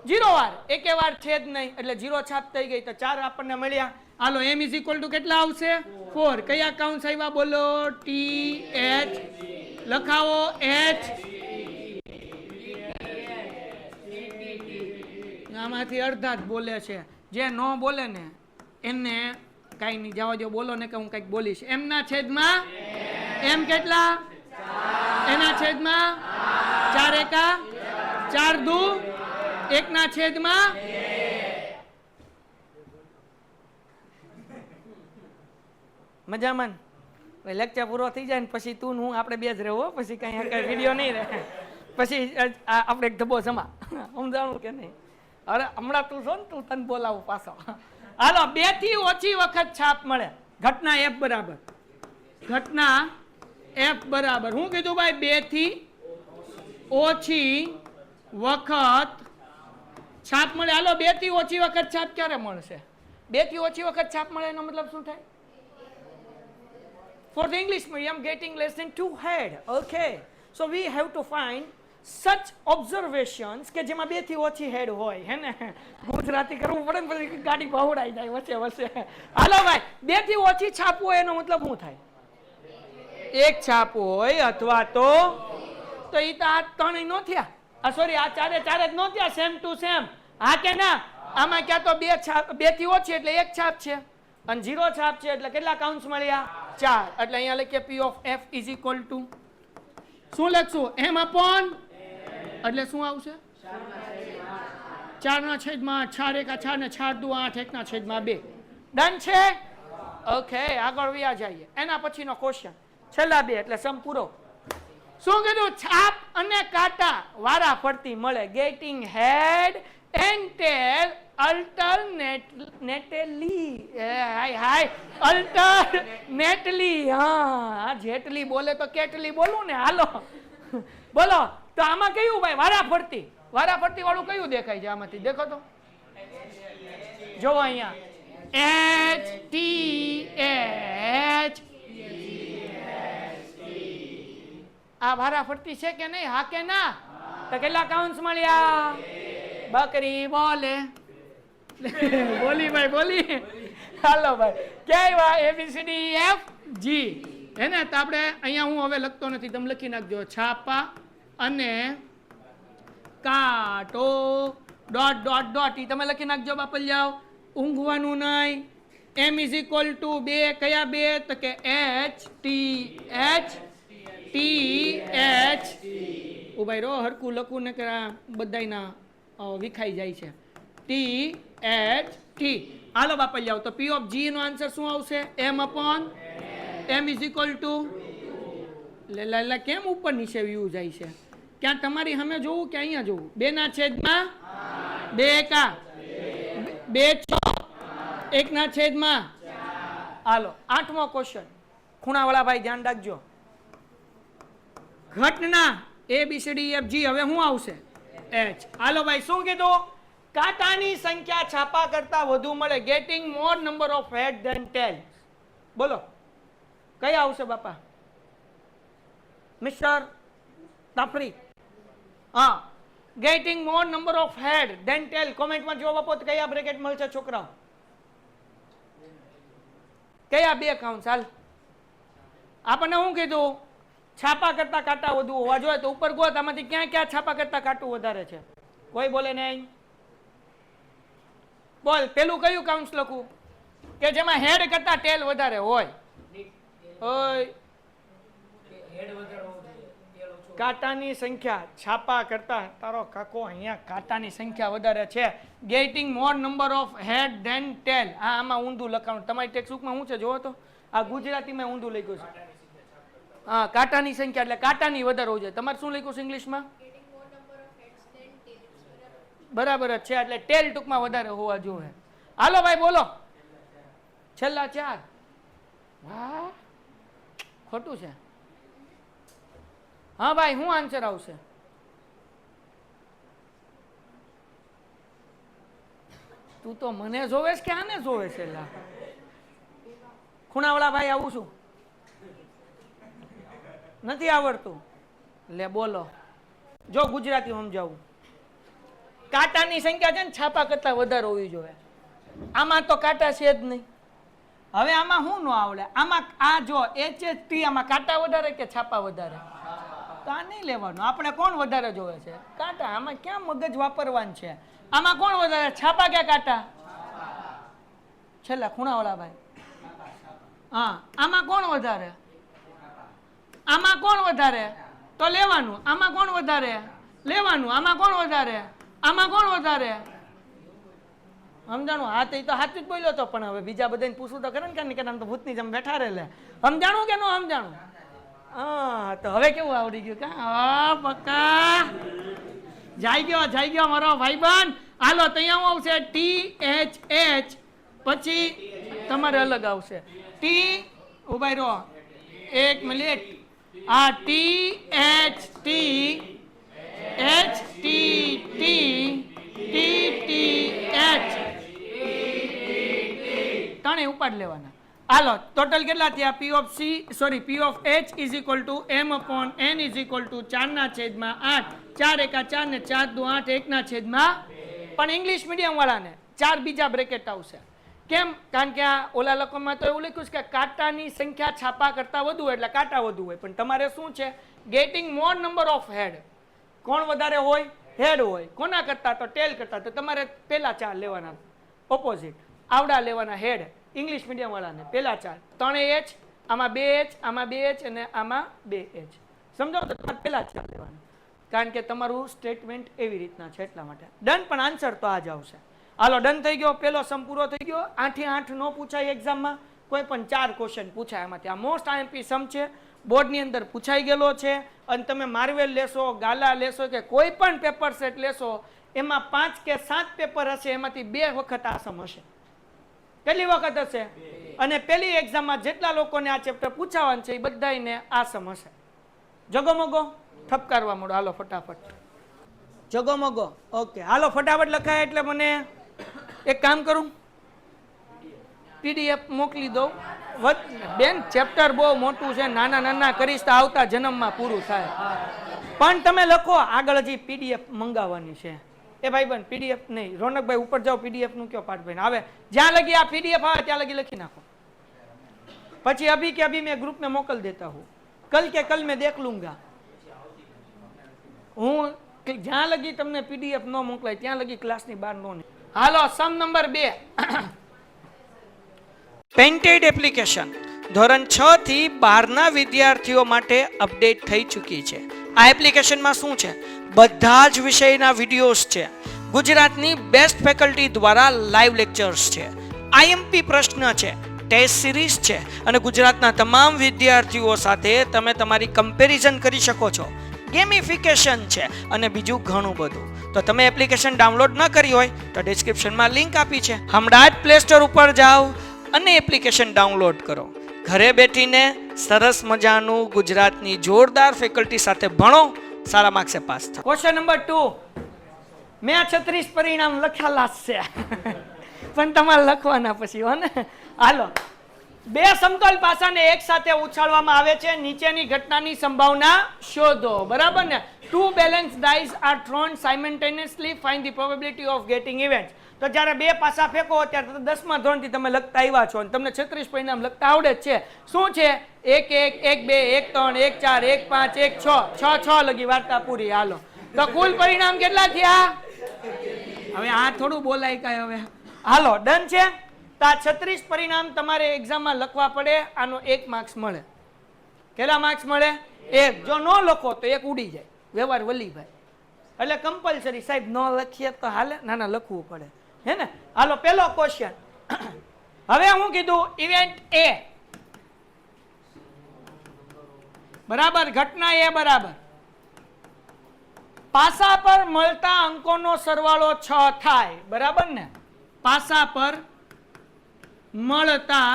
0 વાર. એકે વાર છે જ નહીં એટલે 0 છાપ થઈ ગઈ. તો 4 આપણને મળ્યા. હાલો m ઇઝ ઇક્વલ ટુ કેટલા આવશે? 4. કયા કાઉન્સ આવ્યા બોલો? T H લખાવો. h આમાંથી અડધા જ બોલે છે. જે ન બોલે ને એને કઈ નહીં જવા દો. બોલો ને કે હું કઈક બોલીશ. m ના છેદમાં m કેટલા? એના છેદમાં 4 એકા 4 દુ 1 ના છેદમાં મજામાં. લેક્ચર પૂરો થઈ જાય ને પછી તું હું આપણે બે જ રહેવો. પછી કઈ વિડીયો નહીં રહે. પછી આપણે એક ધબ્બો જમા સમજાણું કે નહીં? અરે હમણાં તું છો ને તું તને બોલાવું પાછો. હાલો 2 થી ઓછી વખત છાપ મળે. ઘટના f બરાબર. ઘટના f બરાબર હું કીધું ભાઈ? 2 થી ઓછી વખત છાપ મળે. હાલો 2 થી ઓછી વખત છાપ ક્યારે મળશે? 2 થી ઓછી વખત છાપ મળે એનો મતલબ શું થાય? For the English medium, getting less than 2 head. Okay. So we have to find such observations કે જેમાં 2 થી ઓછી હેડ હોય. હે ને? ગુજરાતી કરવું પડે ને પછી ગાડી બહુડાઈ જાય વચ્ચે વચ્ચે. હાલો ભાઈ 2 થી ઓછી છાપ હોય એનો મતલબ શું થાય? એક છાપ હોય અથવા તો ઈ તો આ 3 નો થયા. સોરી આ 4 જ નો થયા. Same to same. હા કે ના? આમાં ક્યાં તો 2 છાપ 2 થી ઓછી એટલે 1 છાપ છે અને 0 છાપ છે એટલે કેટલા કાઉન્ટ્સ મળ્યા? 4. એટલે અહીંયા લખીએ p of f is equal to શું લખશું? m upon એટલે શું આવશે? 4 ના છેદમાં 4 એકા 4 ને 4 દુ 8 1 ના છેદમાં 2. ડન છે? ઓકે આગળ વ્યા જઈએ. એના પછીનો ક્વેશ્ચન છેલ્લા 2 એટલે સમ પૂરો. શું કીધું? છાપ અને કાંટા વારા ફરતી મળે. Gating head and tell અલ્ટરનેટલી. અલ્ટરનેટલી. હા જેટલી બોલે તો કેટલી બોલું ને. હાલો બોલો તો આમાં કયું ભાઈ? વારા ફરતી. વારા ફરતી વાળું કયું દેખાય છે આમાંથી? દેખો તો જો અહીંયા h t h. આ વારા ફરતી છે કે નહીં? હા કે ના? તો કેટલા કાઉન્ટ્સ મળ્યા? બકરી બોલે. બોલી ભાઈ બોલી. હાલો ભાઈ કેવા? ABCD F G. હે ને? તો આપણે અહીંયા હું હવે લખતો નથી. તમે લખી નાખજો. છાપા અને કાંટો ડોટ ડોટ ડોટ. ઈ તમે લખી નાખજો બાપલ જાઓ. ઊંઘવાનું નહીં. m is equal two 2. કયા 2? તો કે h t h t h. ઓ ભાઈ રો હરકું લખું ને કે બધાયના વિખાઈ જાય છે. t h t. હાલો બાપા જાઓ. તો p of g નો આન્સર શું આવશે? m upon m is equal to લે કેમ ઉપર નીચે વ્યૂ જાય છે? ક્યાં તમારી સામે જોવું કે અહીંયા જોવું? 2 ના છેદમાં 2 એકા 2 6 1 ના છેદમાં. હાલો 8મો ક્વેશ્ચન. ખૂણાવાળા ભાઈ ધ્યાન રાખજો. ઘટના ABCD F G. હવે શું આવશે? h. હાલો ભાઈ શું કીધું? કાંટાની સંખ્યા છાપા કરતા વધુ મળે. Getting more number of head then tail. બોલો કયા આવશે બાપા? મિસ્ટર તાફરી. હા getting more number of head then tail. કોમેન્ટમાં જવાબ આપો તો કયા બ્રેકેટ મળશે છોકરાઓ? કયા 2 કાઉન્ટ? હાલ આપણને શું કીધું? છાપા કરતા કાંટા વધુ હોવા જોઈએ. તો ઉપર ગોત આમાંથી ક્યાં ક્યાં છાપા કરતા કાંટું વધારે છે? કોઈ બોલે નહીં? બોલ પેલું કયું કાઉન્સ લખું કે જેમાં હેડ કરતા ટેલ વધારે હોય? ઓય કાંટાની સંખ્યા છાપા કરતા તારો કાકો અહીંયા કાંટાની સંખ્યા વધારે છે. Getting more number of head then tail. આમાં ઊંધું લખાણું. તમારી ટેક્સ્ટબુકમાં શું છે જોવો તો. આ ગુજરાતીમાં ઊંધું લખ્યું છે. હા, કાંટાની સંખ્યા એટલે કાંટાની વધારે હોવી જોઈએ. તમારે શું લખ્યું છે ઇંગ્લિશમાં? બરાબર જ છે, એટલે ટેલ ટૂંકમાં વધારે હોવા જોઈએ. હાલો ભાઈ બોલો. છેલ્લા 4. વાહ, ખોટું છે. હા ભાઈ, શું આન્સર આવશે? તું તો મને જોવેશ કે આને જોવે છે? ખૂણાવાળા ભાઈ આવું છું નથી આવડતું. લે બોલો. જો ગુજરાતી સમજાવું. કાંટાની સંખ્યા છે ને છાપા કરતા વધારે હોવી જોઈએ. આમાં તો કાંટા છે જ નહીં. હવે આમાં શું ન આવડે? આમાં આ જો HHT આમાં કાંટા વધારે કે છાપા વધારે? તો આ નહીં લેવાનું. આપણે કોણ વધારે જોવે છે? કાંટા. આમાં ક્યાં મગજ વાપરવાનું છે? આમાં કોણ વધારે, છાપા કે કાંટા? છેલ્લા ખૂણાવાળા ભાઈ. હા, આમાં કોણ વધારે? આમાં કોણ વધારે? તો લેવાનું. આમાં કોણ વધારે? લેવાનું. આમાં કોણ વધારે? આમાં કોણ વધારે? સમજાણું? હા, તો સાચું જ બોલ્યો તો, પણ હવે બીજા બધાને પૂછવું તો કરે ને કે આમ તો ભૂતની જેમ બેઠા રહેલે. સમજાણું કે ન સમજાણું? હા, તો હવે કેવું આવડી ગયું? કા બકા જાય ગયો મારો ભાઈબંધ. હાલો, ત્યાં આવશે THH, પછી તમારે અલગ આવશે T. ઉભા રહો 1 મિનિટ. આ THT, HTT, TTH ત્રણે ઉપાડ લેવાના. હાલો, ટોટલ કેટલા થયા? P of H is equal to M upon N is equal to 4/8. 4 એકા 4 ને 4 દુ 8, 1/. પણ ઇંગ્લિશ મીડિયમ વાળાને 4 બીજા બ્રેકેટ આવશે. કેમ? કારણ કે આ ઓલા લખવામાં તો એવું લખ્યું છે કે કાંટાની સંખ્યા છાપા કરતા વધુ હોય એટલે કાંટા વધુ હોય. પણ તમારે શું છે? ગેટિંગ મોર નંબર ઓફ હેડ. કોણ વધારે હોય? હેડ હોય. કોના કરતા? તો ટેલ કરતા. તો તમારે પેલા 4 લેવાના, ઓપોઝિટ. આવડા લેવાના હેડ ઇંગ્લિશ મીડિયમ વાળાને. પેલા 4, 3 H, આમાં 2 H, આમાં 2 H અને આમાં 2 H. સમજો તો તમારે પેલા 4 લેવાના, કારણ કે તમારું સ્ટેટમેન્ટ એવી રીતના છે એટલા માટે. ડન. પણ આન્સર તો આ જ આવશે. હાલો, ડન થઈ ગયો. પેલો સમ પૂરો થઈ ગયો. 8 એ 8 નો પૂછાય એક્ઝામમાં. કોઈ પણ 4 ક્વેશ્ચન પૂછાય એમાંથી. આ મોસ્ટ IMP સમ છે, બોર્ડની અંદર પૂછાઈ ગયેલો છે. અને તમે માર્વેલ લેશો, ગાલા લેશો કે કોઈ પણ પેપર સેટ લેશો, એમાં 5 કે 7 પેપર હશે, એમાંથી 2 વખત આ સમ હશે. કેટલી વખત હશે? અને પેલી એક્ઝામમાં જેટલા લોકોને આ ચેપ્ટર પૂછાવાનું છે એ બધાને આ સમ હશે. જગોમગો ઠપકારવા મળો. હાલો ફટાફટ જગોમગો. ઓકે, હાલો ફટાફટ લખાય એટલે મને એક કામ કરું, PDF મોકલી દઉં. બેન, ચેપ્ટર બહુ મોટું છે, નાના નાના કરીશ તો આવતા જન્મમાં પૂરું થાય. પણ તમે લખો, આગળ હજી PDF મંગાવવાની છે. એ ભાઈબંધ PDF નહીં, રોનકભાઈ ઉપર જાઓ, PDF નું કયો પાઠભાઈ આવે. જ્યાં લગી આ PDF આવે ત્યાં લગી લખી નાખો. પછી અભી કે અભી મેં ગ્રુપ में મોકલ દેતા હું, કલ કે કલ મેં દેખ લूंगा. હું જ્યાં લગી તમને PDF ન મોકલાય ત્યાં લગી ક્લાસની બહાર ન. હાલો, સમ નંબર 2. પેઇન્ટેડ એપ્લિકેશન ધોરણ 6 થી 12ના વિદ્યાર્થીઓ માટે અપડેટ થઈ ચૂકી છે. આ એપ્લિકેશનમાં શું છે? બધા જ વિષયના વિડીયોઝ છે. ગુજરાતની બેસ્ટ ફેકલ્ટી દ્વારા લાઈવ લેક્ચર્સ છે. IMP પ્રશ્ન છે, ટેસ્ટ સિરીઝ છે અને ગુજરાતના તમામ વિદ્યાર્થીઓ સાથે તમે તમારી કમ્પેરિઝન કરી શકો છો. ગેમિફિકેશન છે અને બીજું ઘણું બધું. તો તમે એપ્લિકેશન ડાઉનલોડ ન કરી હોય તો ડિસ્ક્રિપ્શનમાં લિંક આપી છે. હમણાં જ પ્લે સ્ટોર ઉપર જાઓ અને એપ્લિકેશન ડાઉનલોડ કરો. ઘરે બેઠીને સરસ મજાનું ગુજરાતની જોરદાર ફેકલ્ટી સાથે ભણો, સારા માર્ક્સે પાસ થાઓ. Question number 2. મેં 36 પરિણામ લખેલા છે પણ તમારે લખવાના પછી હો ને. હાલો, 2 સમતોલ પાસાને એક સાથે ઉછાળવામાં આવે છે. નીચેની ઘટનાની સંભાવના શોધો. બરાબર ને? 2 balanced dice are thrown simultaneously. Find the probability of getting events. તો જ્યારે 2 પાસા ફેંકો ત્યારે 10મા ધોરણથી તમે લખતા આવ્યા છો અને તમને 36 પરિણામ લખતા આવડે જ છે. શું છે? 1 1 1 2 1 3 1 5 1 6 6 લગી વાર્તા પૂરી. હાલો, તો કુલ પરિણામ કેટલા થયા? હવે આ થોડું બોલાય કાંઈ. હવે હાલો, ડન છે. તો આ 36 પરિણામ તમારે એક્ઝામમાં લખવા પડે. આનો 1 માર્ક્સ મળે. કેટલા માર્ક્સ મળે? 1. જો ન લખો તો 1 ઉડી જાય. વ્યવહાર વલ્લીભાઈ. એટલે કમ્પલસરી સાહેબ ન લખીએ તો હાલે? ના ના, લખવું પડે. હે ને? હાલો, પહેલો ક્વેશ્ચન. હવે હું કીધું ઇવેન્ટ એ બરાબર, ઘટના એ બરાબર, પાસા પર મળતા અંકોનો સરવાળો 6 થાય. બરાબર ને? પાસા પર મળતા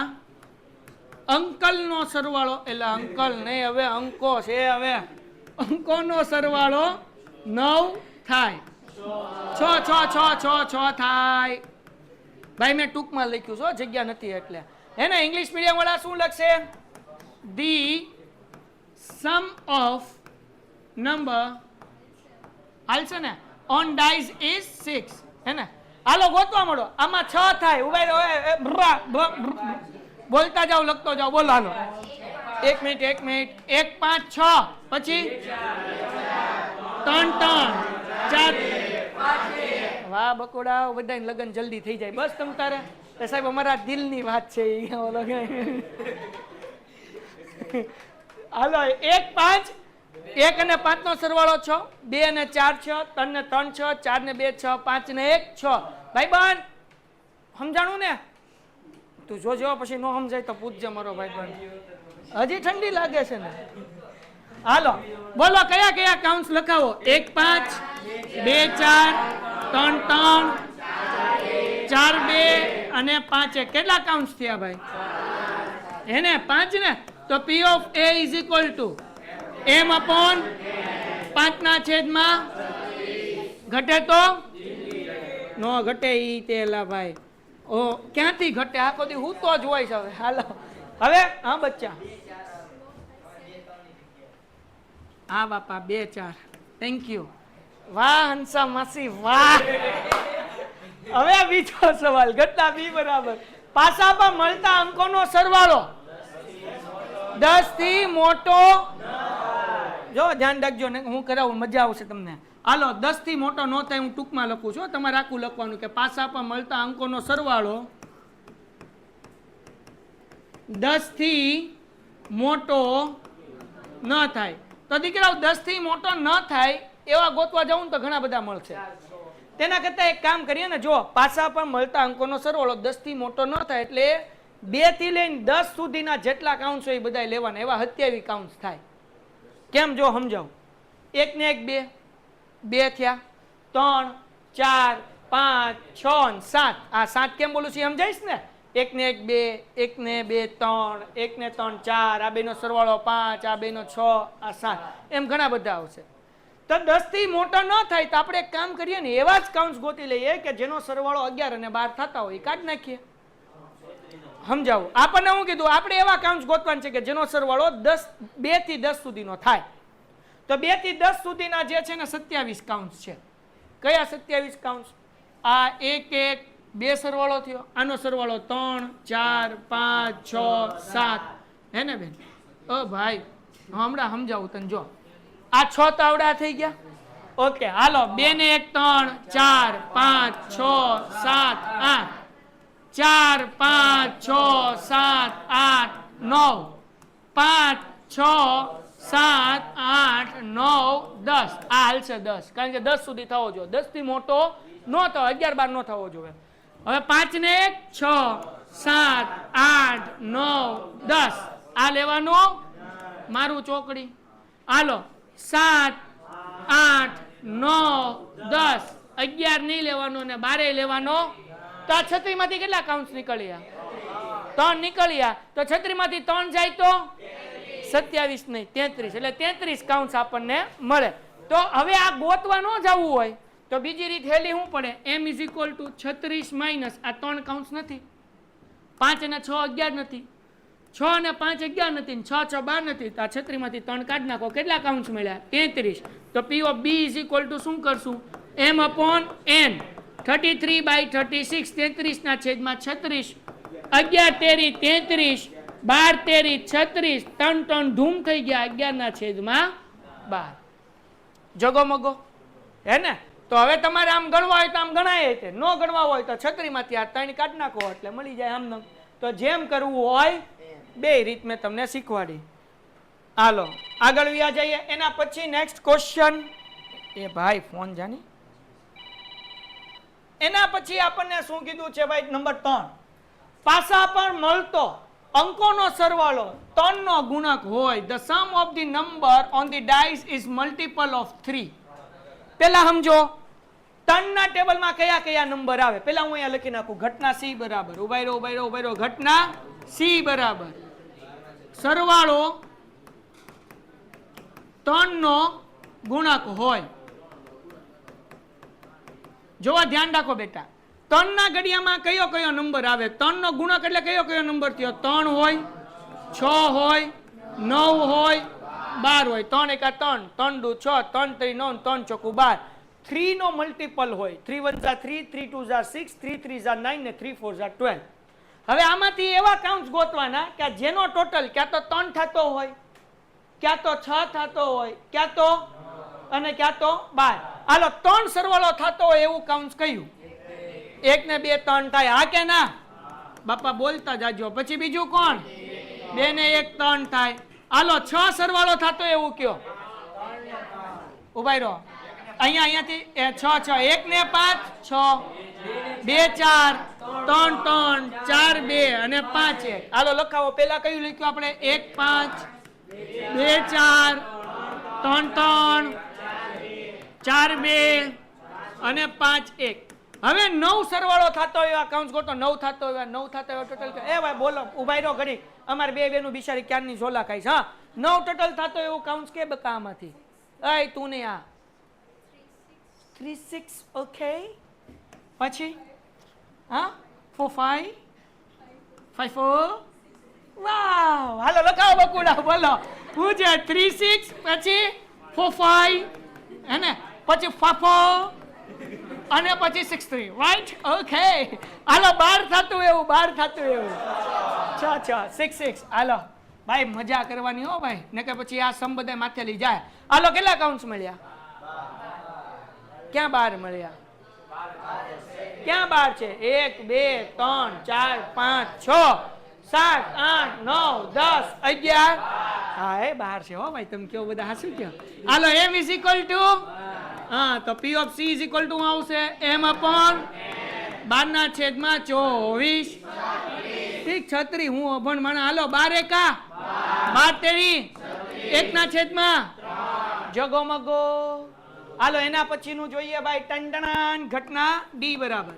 અંકલનો સરવાળો, એટલે અંકલ નહીં, હવે અંકો છે. હવે અંકોનો સરવાળો 9 થાય. 6 થાય. ભાઈ મેં ટૂંકમાં લખ્યું છો, જગ્યા નથી એટલે. હે ને? ઇંગ્લિશ મીડિયમ વાળા શું લખશે? ધી સમ ઓફ નંબર હાલશે ને ઓન ડાઈઝ ઇઝ 6. હે ને? હાલો ગોતવા મળો. આમાં 6 થાય. ઉભા રહો, બોલતા જાઓ, લખતો જાઓ. બોલો હાલો. 1 મિનિટ 1 5 6 પછી 3 4. વાહ બકોડા, બધાને લગન જલ્દી થઈ જાય. બસ તમ તારે સાહેબ અમારા દિલની વાત છે. હાલો 1 5. 1 અને 5 નો સરવાળો 6, 2 અને 4 6, 3 ને 3 6, 4 ને 2 6, 5 ને 1 6. ભાઈ બન સમજાણું ને? તું જોજો, પછી નો સમજાય તો પૂછજે મારો ભાઈ બન. હજી ઠંડી લાગે છે ને? હાલો બોલો, કયા કયા કાઉન્ટ્સ લખાવો? 1 5, 2 4, 3 3, 4 2 અને 5 1. કેટલા કાઉન્ટ્સ થયા ભાઈ? એને 5 ને? તો P of A is equal to m upon 5 ના છેદમાં ઘટે તો નો ઘટે ઈ તેલા ભાઈ. ઓ ક્યાંથી ઘટે? આખો દી હું તો જ હોય છે. હવે હાલો, હવે હા બચ્ચા, હા બાપા 2 4. Thank you. વાહ હંસા માસી વાહ. હવે બીજો સવાલ, ઘટના બી બરાબર, પાસા પર મળતા અંકોનો સરવાળો 10 થી મોટો. જો ધ્યાન રાખજો ને, હું કરાવું, મજા આવશે તમને. હાલો 10 થી મોટો ન થાય, હું ટૂંકમાં લખું છું. તમારે આખું લખવાનું કે પાસા પર મળતા અંકોનો સરવાળો 10 થી મોટો ન થાય. તો દીકરાઓ 10 થી મોટો ન થાય એવા ગોતવા જાઉં તો ઘણા બધા મળશે. તેના કરતા એક કામ કરીએ ને, જો પાસા પર મળતા અંકોનો સરવાળો 10 થી મોટો ન થાય એટલે 2 થી લઈને 10 સુધીના જેટલા કાઉન્ટ્સ હોય એ બધા લેવાના. એવા 27 કાઉન્ટ્સ થાય. કેમ? જો સમજાવું. 1 ને 1 2 થયા, 3 4 5 6 7. આ 7 કેમ બોલું છું સમજાઈશ ને? 1 ને 1 2, 1 ને 2 3, 1 ને 3 4, આ બેનો સરવાળો 5, આ બેનો 6, આ 7, એમ ઘણા બધા આવશે. તો 10 થી મોટો ન થાય તો આપણે એક કામ કરીએ ને, એવા જ કાઉન્ટ્સ ગોતી લઈએ કે જેનો સરવાળો 11 અને 12 થતા હોય, કાઢી નાખીએ. સમજાવું? આપણને હું કીધું, આપણે એવા કાઉન્ટ્સ ગોતવાના છે કે જેનો સરવાળો 2 થી 10 સુધીનો થાય. તો 2 થી 10 સુધીના જે છે ને 27 કાઉન્ટ્સ છે. કયા 27 કાઉન્ટ્સ? આ 1 1 2 સરવાળો થયો, આનો સરવાળો 3 4 5 6 7. હે ને બેન? ઓ ભાઈ હમણાં સમજાવું તને. જો આ 6 તાવડા થઈ ગયા. ઓકે હાલો, 2 ને 1 3 4 5 6 7 8, 4 5 6 7 8 9, 5 6 7 8 9 10. આ હાલશે 10, કારણ કે 10 સુધી થવો જોઈએ. 10 થી મોટો ન થવો, 11 12 ન થવો જોઈએ. હવે 5 ને 1 6 7 8 9 10. આ લેવાનો મારું ચોકડી. હાલો 7 8 9 10. 11 નહીં લેવાનો ને 12 લેવાનો. તો આ 36 માંથી કેટલા કાઉન્ટ્સ નીકળ્યા? 3 નીકળ્યા. તો 36 માંથી 3 જાય તો 27 નહીં 33. એટલે 33 કાઉન્ટ્સ આપણને મળે. તો હવે આ ગોતવા ન જવું હોય તો બીજી રીત હેલી શું પડે? m is equal two 36 minus આ 3 કાઉન્ટ્સ નથી, 5 અને 6 11 નથી, 6 અને 5 11 નથી, 6 6 12 નથી. તો આ 36 માંથી 3 કાઢી નાખો. કેટલા કાઉન્ટ્સ મળ્યા? 33. તો P of B is equal to શું કરશું? m upon n. 33 by 36, 33 ના છેદમાં 36, 11 તેરી 33, 12 તેરી 36, 3 3 ધૂમ થઈ ગયા, 11 ના છેદમાં 12. જગો મગો હે ને? તો હવે તમારે આમ ગણવા હોય તો આમ ગણાય છે, ન ગણવા હોય તો છત્રીમાંથી આ 3 કાઢી નાખો એટલે મળી જાય આમ. તો જેમ કરવું હોય બે રીત મેં તમને શીખવાડી. હાલો આગળ વ્યા જઈએ. એના પછી નેક્સ્ટ ક્વેશ્ચન. એ ભાઈ ફોન જાની. એના પછી આપણને શું કીધું છે ભાઈ? નંબર 3, પાસા પર મળતો અંકોનો સરવાળો 3 નો ગુણક હોય. The sum of the number on the dice is multiple of 3. પેલા સમજો 3 ના ટેબલમાં કયા કયા નંબર આવે. પેલા હું અહીંયા લખી નાખું ઘટના C બરાબર, ઉભાઈ ઘટના C બરાબર સરવાળો 3 નો ગુણક હોય. જોવા ધ્યાન રાખો બેટા, 3 ના ઘડિયામાં કયો કયો નંબર આવે? 3 નો ગુણક એટલે કયો કયો નંબર થયો? 3 હોય, 6 હોય, 9 હોય, 12 હોય. 3 એકા 3, 3 દુ 6, 3 3 9, 3 ચોકુ 12. 3 નો મલ્ટીપલ હોય. 3 1 જા 3, 3 2 જા 6, 3 3 જા 9 ને 3 4 જા 12. હવે આમાંથી એવા કાઉન્ટ્સ ગોતવાના કે જેનો ટોટલ ક્યાં તો 3 થતો હોય, ક્યાં તો 6 થતો હોય, ક્યાં તો અને ક્યાં તો 12. હાલો 3 સરવાળો થતો હોય એવું કાઉન્ટ્સ કયું? 1 ને 2 3 થાય. હા કે ના? બાપા બોલતા જાજો. પછી બીજું કોણ? 2 ને 1 3 થાય. હાલો 6 સરવાળો થતો એવું કયો? ઉભાઈ રહો. અહીંયાથી 6 6 1 ને 5 6, 2 4 3 3 4 2 અને 5 1. હાલો લખાવો. પેલા કયું લખ્યું આપણે? 1 5 2 4 3 3 4 2 અને 5 1. હવે 9 સરવાળો થતો હોય એવા કાઉન્ટ્સ ગોતો. 9 થતો હોય, 9 થતો હોય ટોટલ. એ ભાઈ બોલો, ઉભાઈ રહો ઘડી. અમારે બે બેનું બિચારી ક્યારની ઝોલા ખાઈશ. હા 9 ટોટલ થતો એવું કાઉન્ટ્સ કે બકા આમાંથી? એ તું ને આ 3 6. ઓકે પછી હા 4 5 5 4. વાવ. હાલો લખાવો બકુડા. બોલો હું છે 3 6 પછી 4 5 હે ને, પછી 5 4 અને પછી 6 3. રાઈટ? ઓકે. હાલો 12 થતું એવું, 12 થતું એવું. 6 6 6 6. હાલો ભાઈ મજા કરવાની હો ભાઈ, ને કે પછી આ સમ બધા માથે લઈ જાય. હાલો કેટલા કાઉન્ટ્સ મળ્યા? ક્યાં 12 મળ્યા? ક્યાં 12 છે? 1 2 3 4 5 6 7 8 9 10 11. હા એ 12 છે હો ભાઈ. તમે કેવો બધા હાસુ કયો. હાલો m ઇઝ ઇક્વલ ટુ હા તો p of c is equal two આવશે m અપોન 12 ના છેદમાં 24. ઠીક 36. હું અભણ માણા. હાલો 12 એકા 12 તેરી 1 ના છેદમાં જગો મગો. હાલો એના પછીનું જોઈએ ભાઈ. ટંટણાન ઘટના d બરાબર.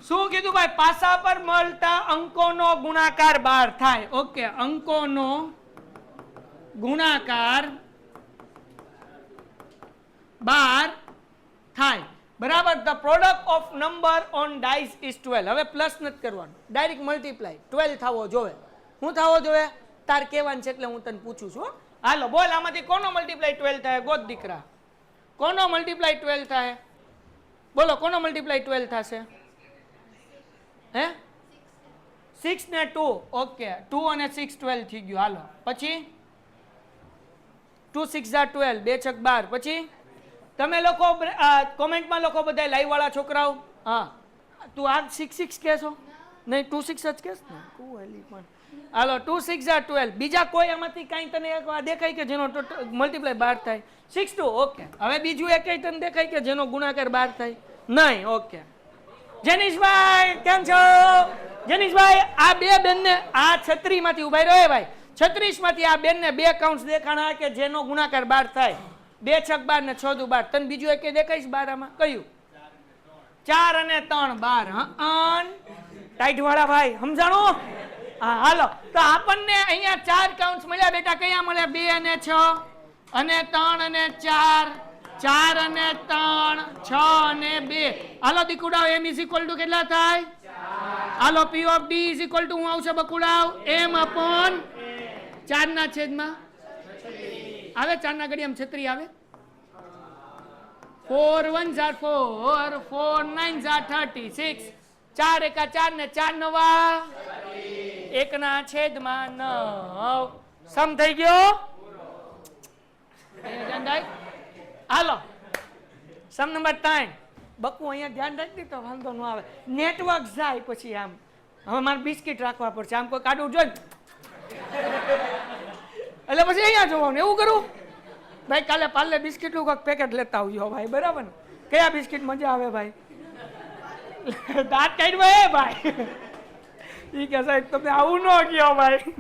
શું કીધું ભાઈ? પાસા પર મળતા અંકોનો ગુણાકાર 12 થાય. ઓકે, અંકોનો ગુણાકાર 12 થાય બરાબર. The product of number on dice is 12. હવે પ્લસ નથી કરવાનું, ડાયરેક્ટ મલ્ટીપ્લાય. 12 થવો જોવે. શું થવો જોવે? તાર કહેવાનું છે એટલે હું તને પૂછું છું. હાલો બોલ, આમાંથી કોનો મલ્ટીપ્લાય 12 થાય? ગોત દીકરા, કોનો મલ્ટીપ્લાય 12 થાય? બોલો કોનો મલ્ટીપ્લાય 12 થશે? હે 6 ને 2. ઓકે 2 અને 6 12 થઈ ગયું. હાલો પછી 2 6 જા 12, 2 6 12. પછી તમે લોકો કોમેન્ટમાં લખો બધા લાઈવ વાળા છોકરાઓ. હા તું આ 6 6 કહેશો? નહીં 2 6 જ કહેશ ને તું હેલી પણ. હાલો 2 6 જા 12. બીજા કોઈ આમાંથી કાંઈ તને દેખાય કે જેનો મલ્ટીપ્લાય 12 થાય? 6 2. ઓકે હવે બીજું એક તને દેખાય કે જેનો ગુણાકાર 12 થાય? નહીં. ઓકે જનીશભાઈ કેમ છો? જનીશભાઈ આ બે બેનને આ 36 માંથી ઉભા રહ્યો ભાઈ. 36 માંથી આ બેનને બે કાઉન્ટ્સ દેખાણા કે જેનો ગુણાકાર 12 થાય. 2 6 12 ને 6 2 12. તને બીજું એક દેખાઈશ 12 આમાં? કયું? 4 અને 3 12. હા ટાઈટ વાળા ભાઈ સમજાણો? હા હાલો તો આપણને અહીંયા 4 કાઉન્ટ્સ મળ્યા બેટા. કયા મળ્યા? 2 અને 6 અને 3 અને 4, 4 અને 3, 6 અને 2. હાલો દીકુડાઓ m ઇઝ ઇક્વલ ટુ કેટલા થાય? હાલો p of d is equal two હું આવશે બકુડાઓ m અપોન 4 ના છેદમાં આવે. 4 ના ઘડિયામાં 36 આવે. 4 1 જા 4, 4 9 જા 36. 4 એકા 4 ને 4 નવા 1 ના છેદમાં 9. સમ થઈ ગયો. હાલો સમ નંબર 3. બકુ અહીંયા ધ્યાન રાખી તો વાંધો ન આવે. નેટવર્ક જાય પછી આમ હવે મારે બિસ્કિટ રાખવા પડશે, આમ કોઈ કાઢવું જોઈએ એટલે પછી અહીંયા જોવાનું. એવું કરું ભાઈ, કાલે પાર્લે બિસ્કિટનું કોઈક પેકેટ લેતા આવજો ભાઈ, બરાબર ને? કયા બિસ્કિટ મજા આવે ભાઈ? દાંત કાઢવા એ ભાઈ ઈ કે સાહેબ તમે આવું ન કહો ભાઈ,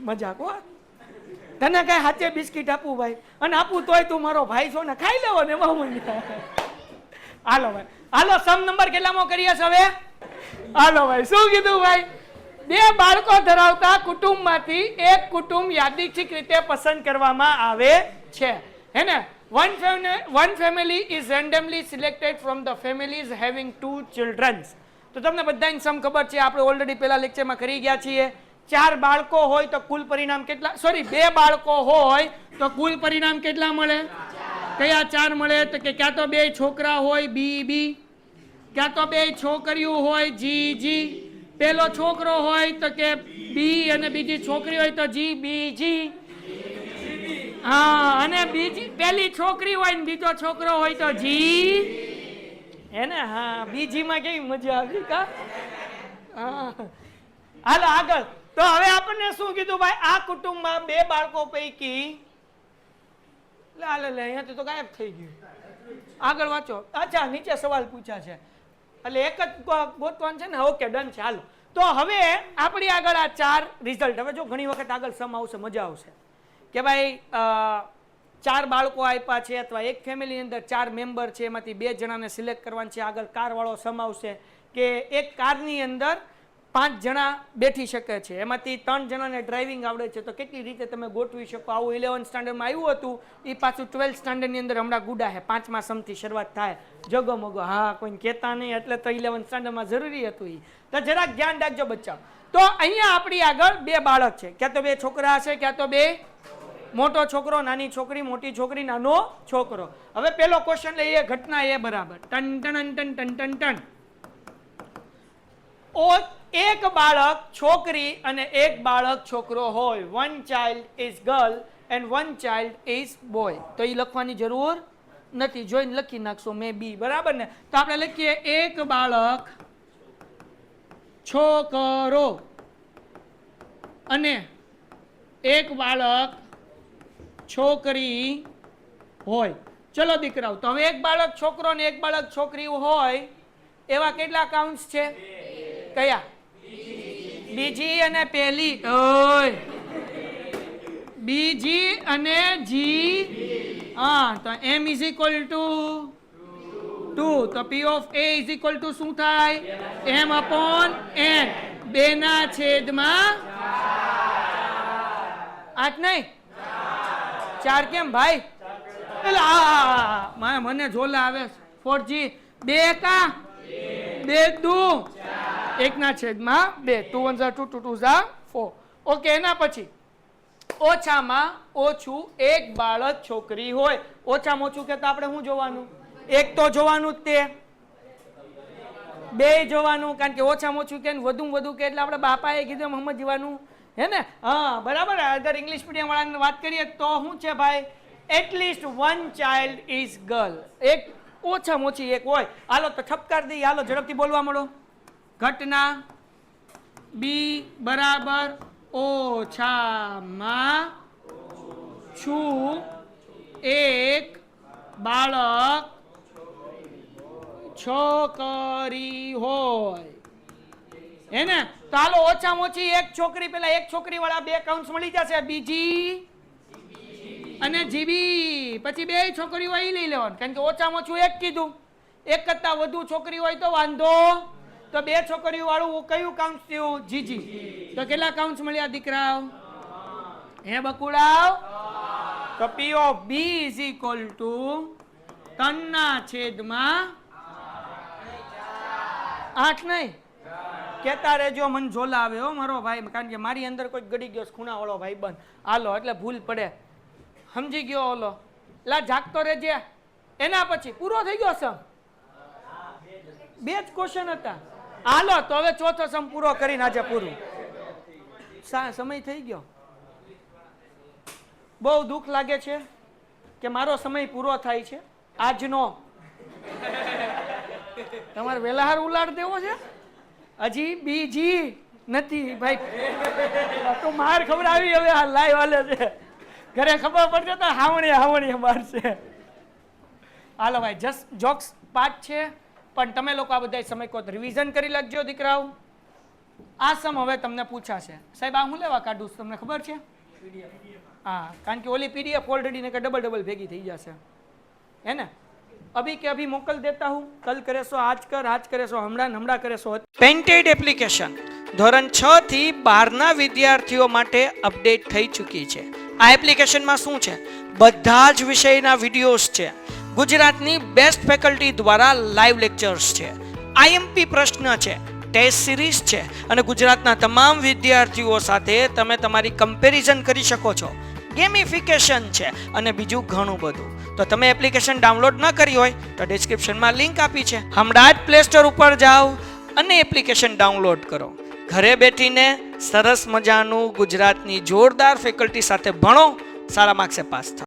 મજાક હો. તને કઈ હાથે બિસ્કિટ આપું ભાઈ, અને આપું તોય તું મારો ભાઈ છો ને, ખાઈ લેવો ને એમાં. હાલો ભાઈ, હાલો સમ નંબર કેટલામાં કરીએ હવે? હાલો ભાઈ, શું કીધું ભાઈ? 2 બાળકો ધરાવતા કુટુંબમાંથી એક કુટુંબ યાદચ્છિક રીતે પસંદ કરવામાં આવે છે, હે ને? One family is randomly selected from the families having 2 children. તો તમને બધાને સમ ખબર છે, આપણે ઓલરેડી પેલા લેક્ચરમાં કરી ગયા છીએ. 4 બાળકો હોય તો કુલ પરિણામ કેટલા? સોરી, 2 બાળકો હોય તો કુલ પરિણામ કેટલા મળે? કયા 4 મળે? તો કે ક્યાં તો 2 છોકરા હોય બી બી, ક્યાં તો 2 છોકરીઓ હોય જી જી. પેલો છોકરો હોય તો કે બી અને બીજી છોકરી હોય તો જી બી જી. હા, અને બીજી પેલી છોકરી હોય ને બીજો છોકરો હોય તો જી, હે ને? હા, બીજી માં કેવી મજા આવી કા? હા, હાલો આગળ. તો હવે આપણને શું કીધું ભાઈ? આ કુટુંબમાં 2 બાળકો પૈકી લે અહીંયાથી તો ગાયબ થઈ ગયું. આગળ વાંચો. અચ્છા, નીચે સવાલ પૂછ્યા છે એટલે એક જ ગોતવાનું છે ને? ઓકે, ડન છે. હાલો, તો હવે આપણી આગળ આ 4 રિઝલ્ટ. હવે જો ઘણી વખત આગળ સમ આવશે, મજા આવશે કે ભાઈ 4 બાળકો આપ્યા છે અથવા એક ફેમિલીની અંદર 4 મેમ્બર છે, એમાંથી 2 જણાને સિલેક્ટ કરવાનું છે. આગળ કારવાળો સમ આવશે કે એક કારની અંદર 5 જણા બેઠી શકે છે, એમાંથી 3 જણાને ડ્રાઇવિંગ આવડે છે, તો કેટલી રીતે તમે ગોઠવી શકો? આવું 11th સ્ટાન્ડર્ડમાં આવ્યું હતું, એ પાછું 12th સ્ટાન્ડર્ડની અંદર હમણાં ગુડા છે. 5મા સમથી શરૂઆત થાય, જગો મગો. હા, કોઈને કહેતા નહીં એટલે તો 11th સ્ટાન્ડર્ડમાં જરૂરી હતું એ. તો જરાક ધ્યાન રાખજો બચ્ચા. તો અહીંયા આપણી આગળ 2 બાળક છે, ક્યાં તો 2 છોકરા હશે, ક્યાં તો 2 મોટો છોકરો, નાની છોકરી, મોટી છોકરી, નાનો છોકરો. હવે પેલો ક્વેશ્ચન લઈએ, ઘટના એ બરાબર. Ton ton ton ton ton ton. એક બાળક છોકરી અને એક બાળક છોકરો હોય. 1 child is girl and 1 child is boy. તો એ લખવાની જરૂર નથી, જોઈને લખી નાખશો મે બી, બરાબર ને? તો આપણે લખીએ એક બાળક છોકરો અને એક બાળક છોકરી હોય. ચલો દીકરાઓ, તો હવે એક બાળક છોકરો ને એક બાળક છોકરી હોય એવા કેટલા કાઉન્ટ્સ છે? કયા? બીજી અને પહેલી. ઓય, બીજી અને જી. હા, તો m is equal to 2. તો p of a is equal to શું થાય? m upon n. 2 ના છેદમાં 8 નહીં? 4 કેમ ભાઈ? એટલે મને ઝોલા આવે. 4g 2 કા 2 દુ 1 ના છેદમાં 2. 2 1 2 2 2 4. ઓકે, એના પછી ઓછામાં ઓછું એક બાળક છોકરી હોય. ઓછામાં ઓછું કે તો આપણે શું જોવાનું? એક તો જોવાનું જ, તે 2 જોવાનું, કારણ કે ઓછામાં ઓછું કે વધુ વધુ કે એટલે આપણે બાપાએ કીધું એમ સમજવાનું, હે ને? હા, બરાબર. અગર ઇંગ્લિશ મીડિયમ વાળાની વાત કરીએ તો શું છે ભાઈ? At least 1 child is girl. એક ઓછામાં ઓછી એક હોય. હાલો તો ઠપકાર દઈએ. હાલો ઝડપથી બોલવા મળો. ઘટના બી બરાબર ઓછામાં છું એક બાળક છોકરી હોય, હે ને? તો હાલો ઓછામાં ઓછી એક છોકરી, પેલા એક છોકરી વાળા 2 કાઉન્ટ્સ મળી જશે, બીજી અને જીબી. પછી 2 છોકરીઓ એ લઈ લેવાનું, કારણ કે ઓછામાં ઓછું એક કીધું. એક કરતા વધુ છોકરી હોય તો વાંધો. તો 2 છોકરીઓ વાળું કયું કાઉન્ટ થયું? જીજી. તો કેટલા કાઉન્ટ્સ મળ્યા દીકરાઓ? હે બકુડાવ? તો p of b is equal to 3 ના છેદમાં 8 નહીં? કેતા રહેજો, મને ઝોલા આવે હો મારો ભાઈ, કારણ કે મારી અંદર કોઈ ગડી ગયો ખૂણા વાળો ભાઈ બંધ. હાલો એટલે ભૂલ પડે, સમજી ગયો? ઓલો લા જાગતો રહેજે. એના પછી પૂરો થઈ ગયો સમ? 2 જ ક્વેશ્ચન હતા. હાલો તો હવે ચોથો સમ પૂરો કરીને આજે પૂરું. સમય થઈ ગયો. બહુ દુઃખ લાગે છે કે મારો સમય પૂરો થાય છે. આજનો તમારે વેલાહાર ઉલાડ દેવો છે હજી બીજી નથી ભાઈ તો માર ખબર આવી હવે આ લાઈવ હાલે છે ઘરે ખબર પડશે તો હાવણીએ મારશે હાલો ભાઈ જસ્ટ જોક્સ પાર્ટ છે પણ તમે લોકો આ બધા સમય કહો રિવિઝન કરી લખજો દીકરાઓ આ સમ હવે તમને પૂછાશે સાહેબ આ હું લેવા કાઢું તમને ખબર છે હા કારણ કે ઓલી પીડીએફ ઓલરેડી ને કે ડબલ ભેગી થઈ જશે હે ને અભી કે અભી મોકલ દેતા હું કલ કરે સો આજ કરે સો હમણાં કરે સો પેન્ટેડ એપ્લિકેશન ધોરણ 6 થી 12ના વિદ્યાર્થીઓ માટે અપડેટ થઈ ચૂકી છે આ એપ્લિકેશનમાં શું છે બધા જ વિષયના વિડીયોઝ છે ગુજરાતની બેસ્ટ ફેકલ્ટી દ્વારા લાઈવ લેક્ચર્સ છે આઈએમપી પ્રશ્ન છે ટેસ્ટ સિરીઝ છે અને ગુજરાતના તમામ વિદ્યાર્થીઓ સાથે તમે તમારી કમ્પેરિઝન કરી શકો છો ગેમિફિકેશન છે અને બીજું ઘણું બધું તો તમે એપ્લિકેશન ડાઉનલોડ ન કરી હોય તો ડિસ્ક્રિપ્શનમાં લિંક આપી છે હમણાં જ પ્લે સ્ટોર ઉપર જાઓ અને એપ્લિકેશન ડાઉનલોડ કરો ઘરે બેઠીને સરસ મજાનું ગુજરાતની જોરદાર ફેકલ્ટી સાથે ભણો સારા માર્ક્સે પાસ થાઓ